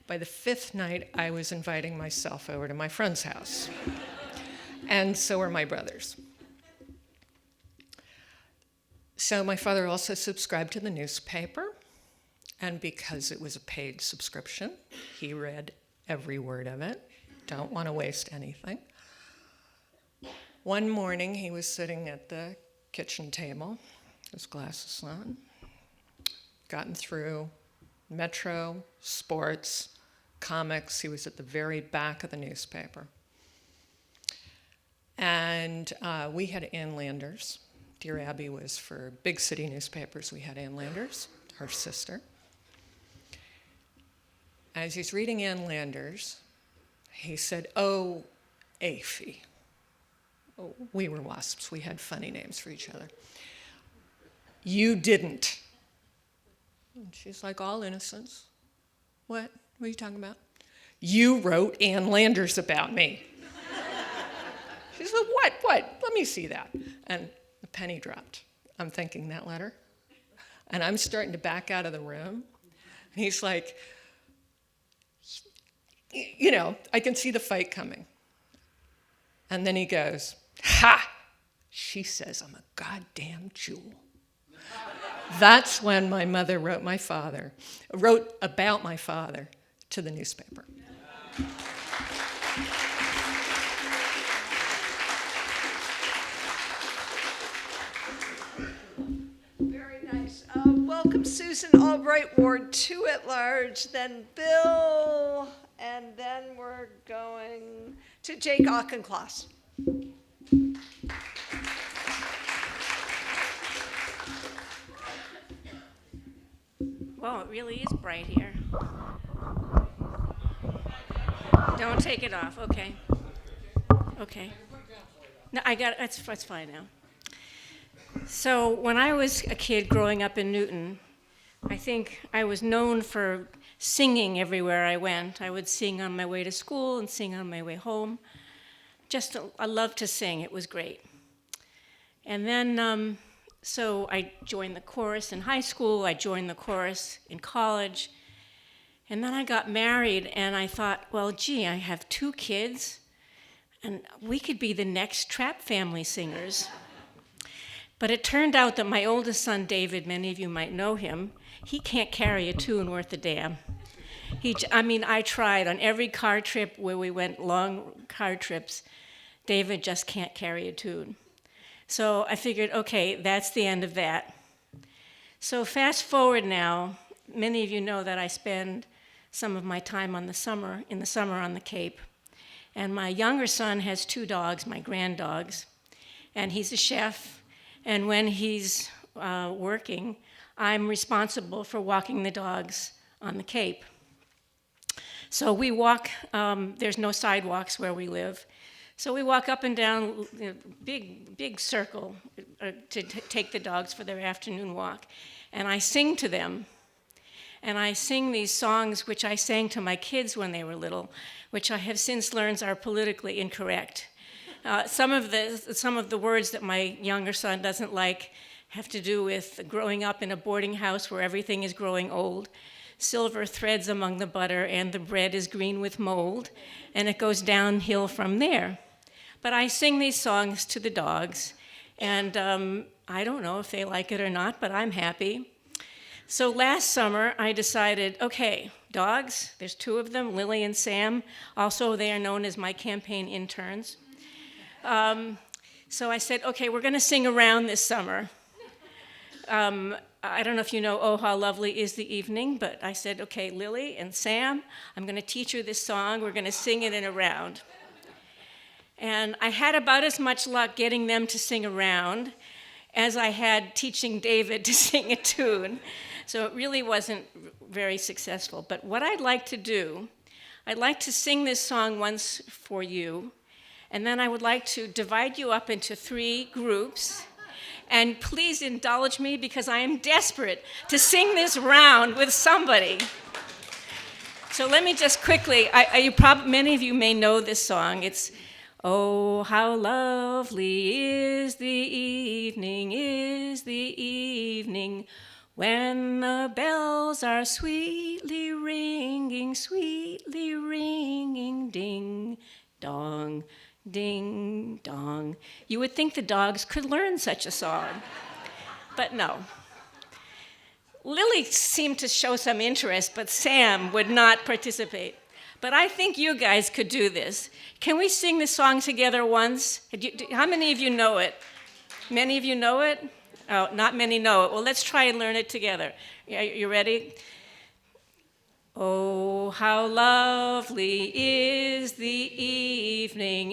By the 5th night, I was inviting myself over to my friend's house. And so were my brothers. So my father also subscribed to the newspaper, and because it was a paid subscription, he read every word of it. Don't want to waste anything. One morning, he was sitting at the kitchen table, his glasses on, gotten through Metro, sports, comics. He was at the very back of the newspaper. And we had Inlanders. Dear Abby was for big city newspapers. We had Inlanders, her sister. As he's reading Inlanders, he said, "Oh, Afy." Oh, we were wasps. We had funny names for each other. "You didn't." And she's like, all innocence. What? What are you talking about? "You wrote Ann Landers about me." She said, what? Let me see that. And the penny dropped. I'm thinking, that letter? And I'm starting to back out of the room. And he's like, I can see the fight coming. And then he goes, "Ha! She says I'm a goddamn jewel." That's when my mother wrote about my father to the newspaper. Very nice. Welcome Susan Albright, Ward 2 at large, then Bill, and then we're going to Jake Ockenclass. Well, it really is bright here. Don't take it off. Okay. No, I got it. It's fine now. So when I was a kid growing up in Newton, I think I was known for singing everywhere I went. I would sing on my way to school and sing on my way home. I loved to sing. It was great. And then, so I joined the chorus in high school. I joined the chorus in college. And then I got married, and I thought, well, gee, I have 2 kids, and we could be the next Trapp family singers. But it turned out that my oldest son, David, many of you might know him, he can't carry a tune worth a damn. I tried on every car trip where we went long car trips, David just can't carry a tune. So I figured, okay, that's the end of that. So fast forward now, many of you know that I spend some of my time in the summer on the Cape. And my younger son has 2 dogs, my grand dogs, and he's a chef. And when he's working, I'm responsible for walking the dogs on the Cape. So we walk, there's no sidewalks where we live. So we walk up and down a big circle to take the dogs for their afternoon walk. And I sing to them. And I sing these songs which I sang to my kids when they were little, which I have since learned are politically incorrect. Some of the words that my younger son doesn't like have to do with growing up in a boarding house where everything is growing old. Silver threads among the butter, and the bread is green with mold, and it goes downhill from there. But I sing these songs to the dogs, and I don't know if they like it or not, but I'm happy. So last summer, I decided, okay, dogs, there's 2 of them, Lily and Sam. Also, they are known as my campaign interns. So I said, okay, we're going to sing around this summer. I don't know if you know Oh How Lovely Is the Evening, but I said, okay, Lily and Sam, I'm going to teach you this song. We're going to sing it in a round. And I had about as much luck getting them to sing around as I had teaching David to sing a tune. So it really wasn't very successful. But what I'd like to do, I'd like to sing this song once for you, and then I would like to divide you up into 3 groups. And please indulge me because I am desperate to sing this round with somebody. So let me just quickly, many of you may know this song. It's, oh, how lovely is the evening, when the bells are sweetly ringing, ding, dong. Ding dong. You would think the dogs could learn such a song, but no. Lily seemed to show some interest, but Sam would not participate. But I think you guys could do this. Can we sing this song together once? How many of you know it? Many of you know it? Oh, not many know it. Well, let's try and learn it together. You ready? Oh, how lovely is the evening,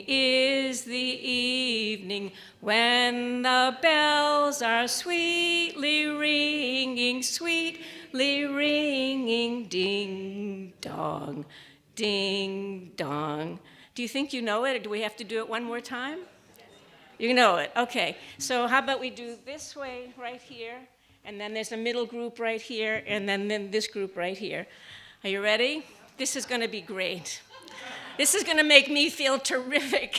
when the bells are sweetly ringing, ding dong, ding dong. Do you think you know it, or do we have to do it one more time? You know it, okay. So how about we do this way right here, and then there's a middle group right here, and then this group right here. Are you ready? This is going to be great. This is going to make me feel terrific.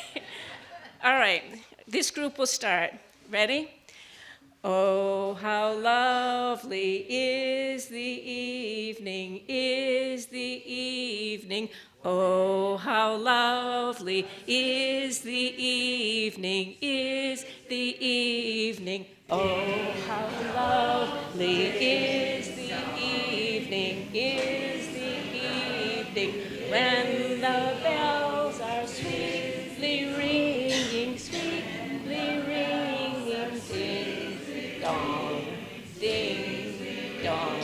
All right, this group will start. Ready? Oh, how lovely is the evening, Oh, how lovely is the evening, Oh, how lovely is the evening, when the bells are sweetly ringing, ding dong, ding dong.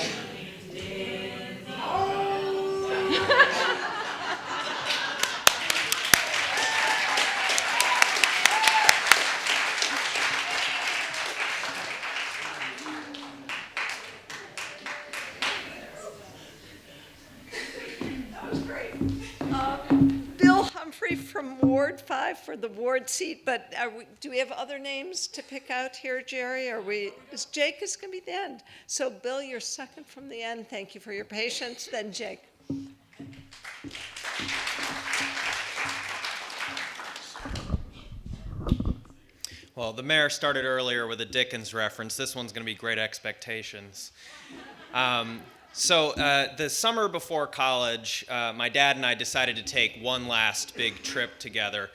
Humphrey from Ward 5 for the ward seat, but do we have other names to pick out here, Jerry? Is Jake is going to be the end? So Bill, you're second from the end. Thank you for your patience. Then Jake. Well, the mayor started earlier with a Dickens reference. This one's going to be Great Expectations. So the summer before college, my dad and I decided to take one last big trip together.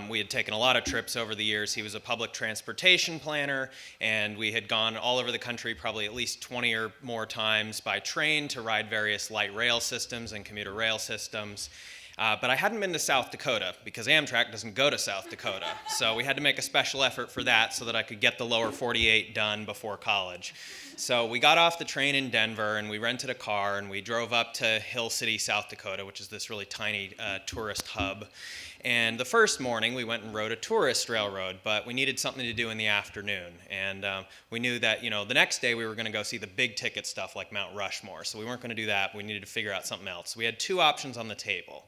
We had taken a lot of trips over the years. He was a public transportation planner, and we had gone all over the country probably at least 20 or more times by train to ride various light rail systems and commuter rail systems. But I hadn't been to South Dakota because Amtrak doesn't go to South Dakota. So we had to make a special effort for that so that I could get the lower 48 done before college. So we got off the train in Denver and we rented a car and we drove up to Hill City, South Dakota, which is this really tiny tourist hub. And the first morning we went and rode a tourist railroad, but we needed something to do in the afternoon. And we knew that, the next day we were going to go see the big ticket stuff like Mount Rushmore. So we weren't going to do that. We needed to figure out something else. We had 2 options on the table.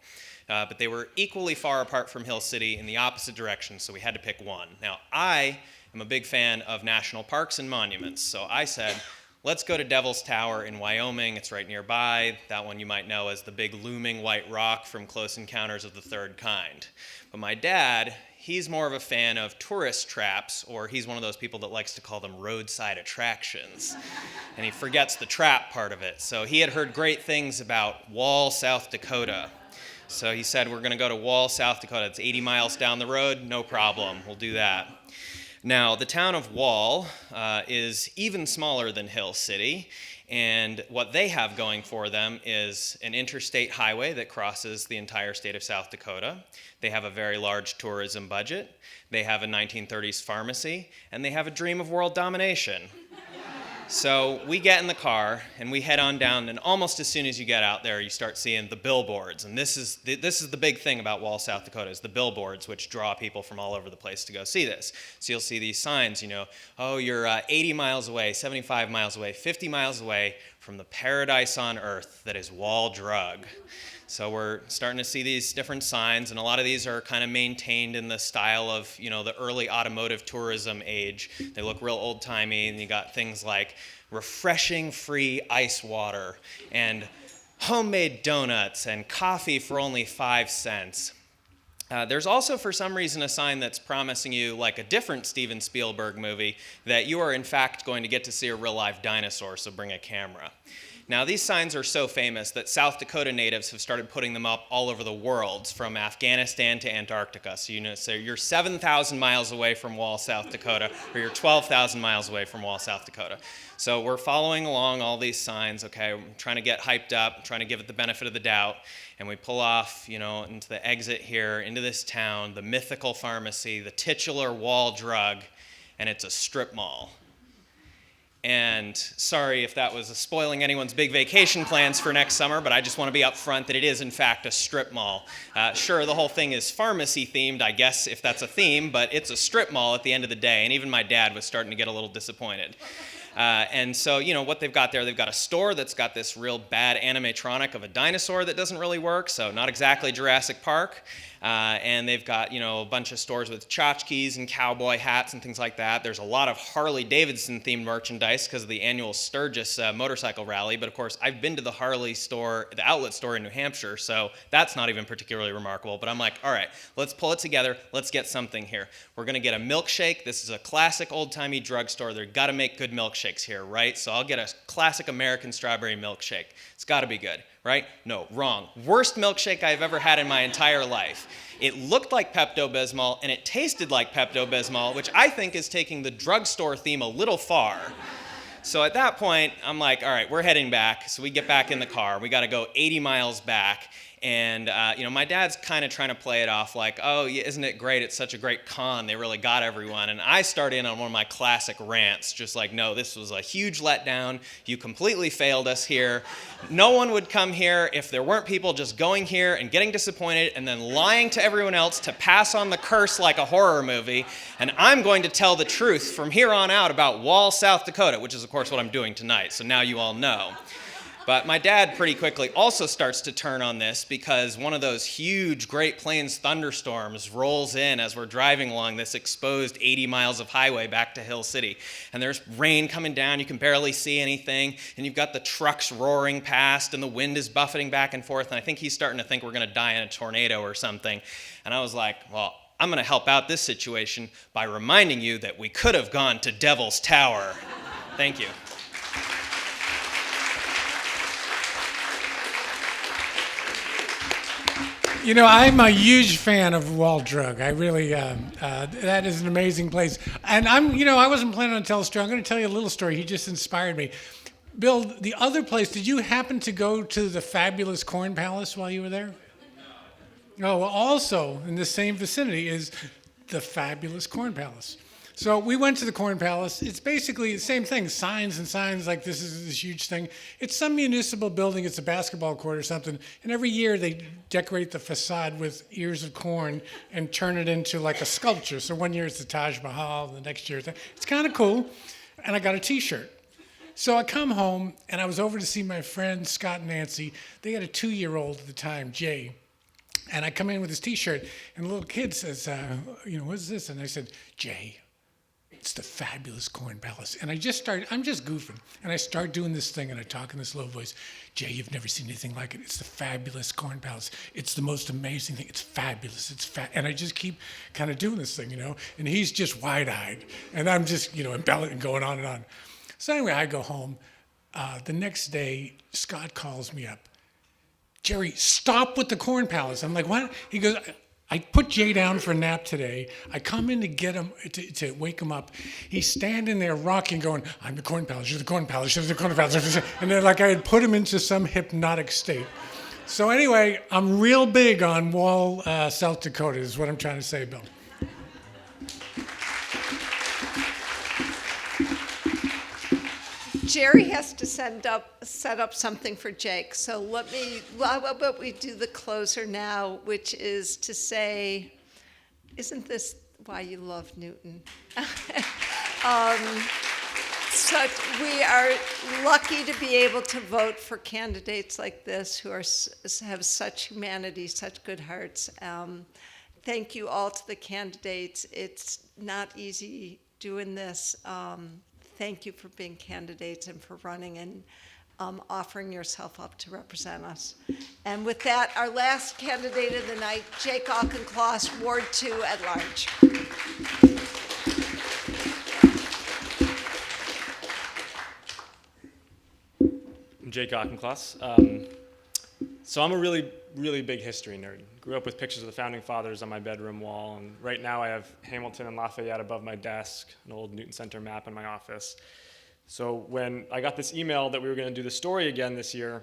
But they were equally far apart from Hill City in the opposite direction, so we had to pick one. Now, I am a big fan of national parks and monuments, so I said, let's go to Devil's Tower in Wyoming. It's right nearby. That one you might know as the big looming white rock from Close Encounters of the Third Kind. But my dad, he's more of a fan of tourist traps, or he's one of those people that likes to call them roadside attractions. And he forgets the trap part of it. So he had heard great things about Wall, South Dakota. So he said, we're going to go to Wall, South Dakota. It's 80 miles down the road. No problem. We'll do that. Now, the town of Wall is even smaller than Hill City, and what they have going for them is an interstate highway that crosses the entire state of South Dakota. They have a very large tourism budget. They have a 1930s pharmacy, and they have a dream of world domination. So we get in the car and we head on down, and almost as soon as you get out there, you start seeing the billboards. And this is the big thing about Wall, South Dakota, is the billboards, which draw people from all over the place to go see this. So you'll see these signs, oh, you're 80 miles away, 75 miles away, 50 miles away from the paradise on earth that is Wall Drug. So we're starting to see these different signs, and a lot of these are kind of maintained in the style of, the early automotive tourism age. They look real old-timey, and you got things like refreshing free ice water, and homemade donuts, and coffee for only 5 cents. There's also, for some reason, a sign that's promising you, like a different Steven Spielberg movie, that you are in fact going to get to see a real live dinosaur, so bring a camera. Now, these signs are so famous that South Dakota natives have started putting them up all over the world, from Afghanistan to Antarctica. So you're 7,000 miles away from Wall, South Dakota, or you're 12,000 miles away from Wall, South Dakota. So we're following along all these signs, okay, we're trying to get hyped up, trying to give it the benefit of the doubt, and we pull off, into the exit here, into this town, the mythical pharmacy, the titular Wall Drug, and it's a strip mall. And sorry if that was spoiling anyone's big vacation plans for next summer, but I just want to be upfront that it is, in fact, a strip mall. Sure, the whole thing is pharmacy-themed, I guess, if that's a theme, but it's a strip mall at the end of the day, and even my dad was starting to get a little disappointed. And so, what they've got there, they've got a store that's got this real bad animatronic of a dinosaur that doesn't really work, so not exactly Jurassic Park. And they've got, a bunch of stores with tchotchkes and cowboy hats and things like that. There's a lot of Harley-Davidson themed merchandise because of the annual Sturgis motorcycle rally. But of course, I've been to the Harley store, the outlet store in New Hampshire, so that's not even particularly remarkable. But I'm like, all right, let's pull it together. Let's get something here. We're going to get a milkshake. This is a classic old-timey drugstore. They've got to make good milkshakes here, right? So I'll get a classic American strawberry milkshake. It's got to be good, right? No, wrong. Worst milkshake I've ever had in my entire life. It looked like Pepto-Bismol, and it tasted like Pepto-Bismol, which I think is taking the drugstore theme a little far. So at that point, I'm like, all right, we're heading back. So we get back in the car. We got to go 80 miles back. And, my dad's kind of trying to play it off like, oh, isn't it great? It's such a great con. They really got everyone. And I start in on one of my classic rants, just like, no, this was a huge letdown. You completely failed us here. No one would come here if there weren't people just going here and getting disappointed and then lying to everyone else to pass on the curse like a horror movie. And I'm going to tell the truth from here on out about Wall, South Dakota, which is, of course, what I'm doing tonight. So now you all know. But my dad pretty quickly also starts to turn on this because one of those huge Great Plains thunderstorms rolls in as we're driving along this exposed 80 miles of highway back to Hill City. And there's rain coming down, you can barely see anything, and you've got the trucks roaring past, and the wind is buffeting back and forth, and I think he's starting to think we're going to die in a tornado or something. And I was like, well, I'm going to help out this situation by reminding you that we could have gone to Devil's Tower. Thank you. I'm a huge fan of Wall Drug. I really, that is an amazing place. And I wasn't planning on telling a story. I'm going to tell you a little story. He just inspired me. Bill, the other place, did you happen to go to the fabulous Corn Palace while you were there? No. Oh, well, also in the same vicinity is the fabulous Corn Palace. So we went to the Corn Palace. It's basically the same thing, signs and signs like this is this huge thing. It's some municipal building. It's a basketball court or something. And every year they decorate the facade with ears of corn and turn it into like a sculpture. So one year it's the Taj Mahal, the next year it's kind of cool. And I got a T-shirt. So I come home and I was over to see my friends Scott and Nancy. They had a 2-year-old at the time, Jay. And I come in with this T-shirt and the little kid says, what is this? And I said, Jay. it's the fabulous Corn Palace. And I'm just goofing. And I start doing this thing and I talk in this low voice. Jay, you've never seen anything like it. It's the fabulous Corn Palace. It's the most amazing thing. It's fabulous. And I just keep kind of doing this thing, and he's just wide-eyed. And I'm just, embellishing, going on and on. So anyway, I go home. The next day, Scott calls me up. Jerry, stop with the Corn Palace. I'm like, what? He goes, I put Jay down for a nap today. I come in to get him, to wake him up. He's standing there rocking, going, I'm the Corn Palace, you're the Corn Palace, you're the Corn Palace. And then like I had put him into some hypnotic state. So anyway, I'm real big on Wall, South Dakota, is what I'm trying to say, Bill. Jerry has to set up something for Jake. So how about we do the closer now, which is to say, isn't this why you love Newton? We are lucky to be able to vote for candidates like this who have such humanity, such good hearts. Thank you all to the candidates. It's not easy doing this. Thank you for being candidates and for running and offering yourself up to represent us. And with that, our last candidate of the night, Jake Ockenclass, Ward 2 at large. I'm Jake Ockenclass. So I'm a really, really big history nerd. Grew up with pictures of the Founding Fathers on my bedroom wall, and right now I have Hamilton and Lafayette above my desk, an old Newton Center map in my office. So when I got this email that we were going to do the story again this year,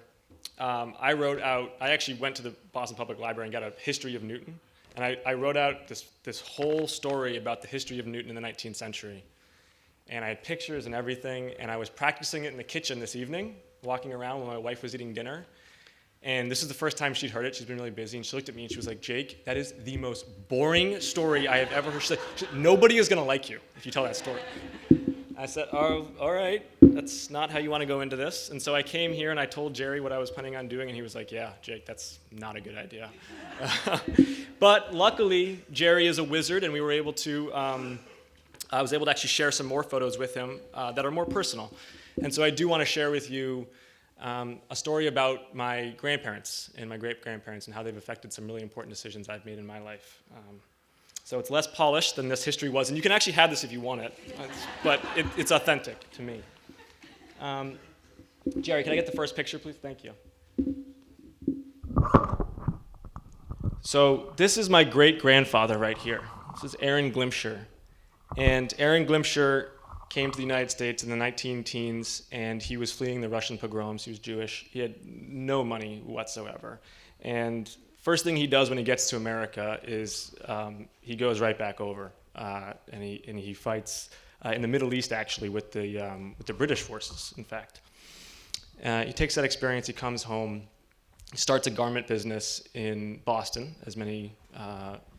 I actually went to the Boston Public Library and got a history of Newton, and I wrote out this whole story about the history of Newton in the 19th century. And I had pictures and everything, and I was practicing it in the kitchen this evening, walking around when my wife was eating dinner. And this is the first time she'd heard it. She's been really busy. And she looked at me and she was like, Jake, that is the most boring story I have ever heard. She said, nobody is going to like you if you tell that story. I said, oh, all right. That's not how you want to go into this. And so I came here and I told Jerry what I was planning on doing. And he was like, yeah, Jake, that's not a good idea. But luckily, Jerry is a wizard. And we were able to, I was able to actually share some more photos with him that are more personal. And so I do want to share with you a story about my grandparents and my great-grandparents and how they've affected some really important decisions I've made in my life. So it's less polished than this history was, and you can actually have this if you want it, but it's authentic to me. Jerry, can I get the first picture, please? Thank you. So this is my great-grandfather right here. This is Aaron Glimsher. And Aaron Glimsher came to the United States in the 19-teens, and he was fleeing the Russian pogroms. He was Jewish. He had no money whatsoever. And first thing he does when he gets to America is he goes right back over, and he fights in the Middle East, actually, with the British forces, in fact. He takes that experience, he comes home, he starts a garment business in Boston, as many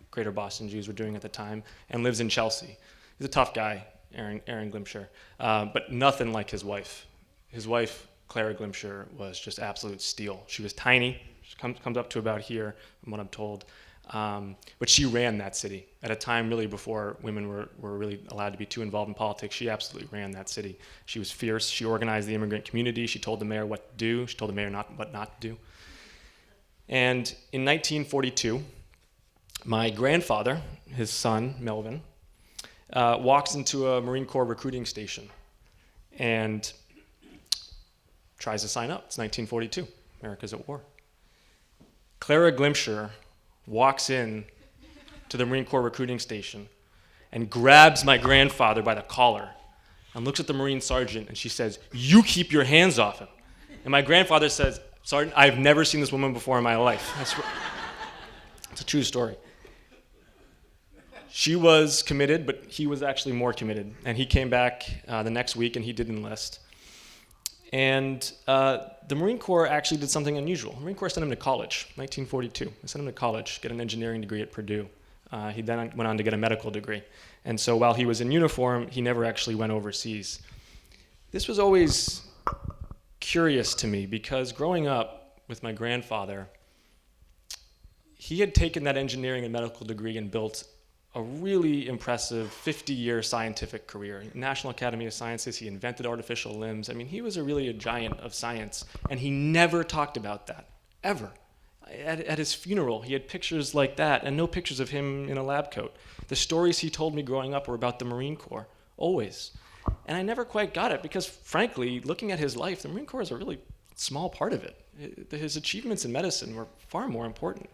Greater Boston Jews were doing at the time, and lives in Chelsea. He's a tough guy, Aaron Glimsher, but nothing like his wife. His wife, Clara Glimsher, was just absolute steel. She was tiny. She comes up to about here, from what I'm told. But she ran that city at a time really before women were really allowed to be too involved in politics. She absolutely ran that city. She was fierce. She organized the immigrant community. She told the mayor what to do. She told the mayor what not to do. And in 1942, my grandfather, his son, Melvin, walks into a Marine Corps recruiting station and tries to sign up. It's 1942. America's at war. Clara Glimsher walks in to the Marine Corps recruiting station and grabs my grandfather by the collar and looks at the Marine sergeant and she says, "You keep your hands off him." And my grandfather says, "Sergeant, I've never seen this woman before in my life." It's a true story. She was committed, but he was actually more committed. And he came back the next week and he did enlist. And the Marine Corps actually did something unusual. The Marine Corps sent him to college, 1942. They sent him to college, get an engineering degree at Purdue. He then went on to get a medical degree. And so while he was in uniform, he never actually went overseas. This was always curious to me because growing up with my grandfather, he had taken that engineering and medical degree and built a really impressive 50-year scientific career. National Academy of Sciences, he invented artificial limbs. I mean, he was really a giant of science, and he never talked about that, ever. At his funeral, he had pictures like that, and no pictures of him in a lab coat. The stories he told me growing up were about the Marine Corps, always. And I never quite got it, because frankly, looking at his life, the Marine Corps is a really small part of it. His achievements in medicine were far more important.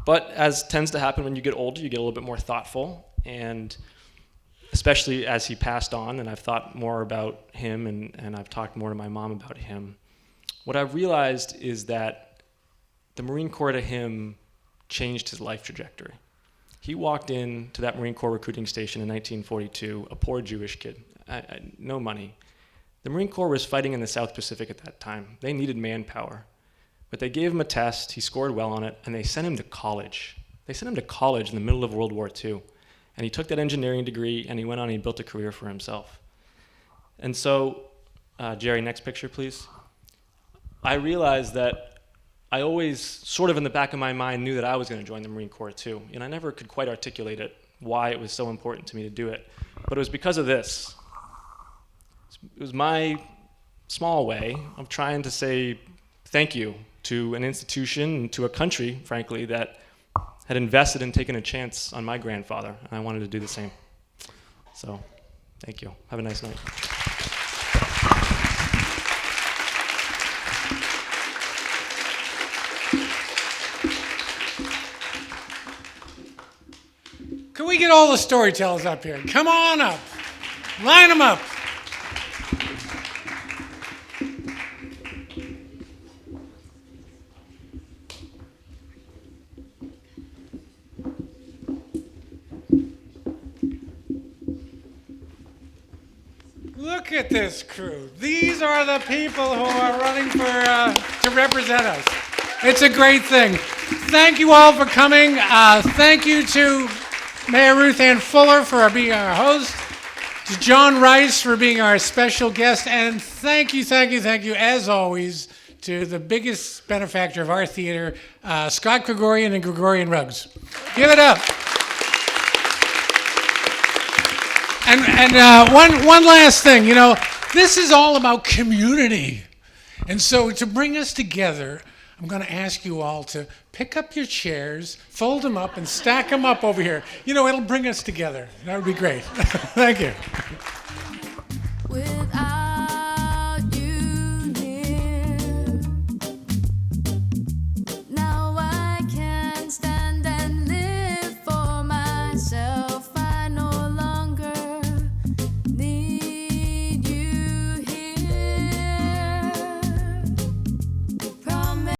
But as tends to happen when you get older, you get a little bit more thoughtful, and especially as he passed on, and I've thought more about him, and I've talked more to my mom about him, what I've realized is that the Marine Corps to him changed his life trajectory. He walked into that Marine Corps recruiting station in 1942, a poor Jewish kid, no money. The Marine Corps was fighting in the South Pacific at that time. They needed manpower. But they gave him a test, he scored well on it, and they sent him to college. They sent him to college in the middle of World War II. And he took that engineering degree, and he went on and he built a career for himself. And so, Jerry, next picture, please. I realized that I always, sort of in the back of my mind, knew that I was going to join the Marine Corps too. And I never could quite articulate it, why it was so important to me to do it. But it was because of this. It was my small way of trying to say thank you to an institution and to a country, frankly, that had invested and taken a chance on my grandfather, and I wanted to do the same. So, thank you. Have a nice night. Can we get all the storytellers up here? Come on up. Line them up. Look at this crew. These are the people who are running to represent us. It's a great thing. Thank you all for coming. Thank you to Mayor Ruthanne Fuller for being our host, to John Rice for being our special guest, and thank you, as always, to the biggest benefactor of our theater, Scott Gregorian and Gregorian Rugs. Give it up. And one last thing, this is all about community. And so to bring us together, I'm going to ask you all to pick up your chairs, fold them up, and stack them up over here. It'll bring us together. That would be great. Thank you.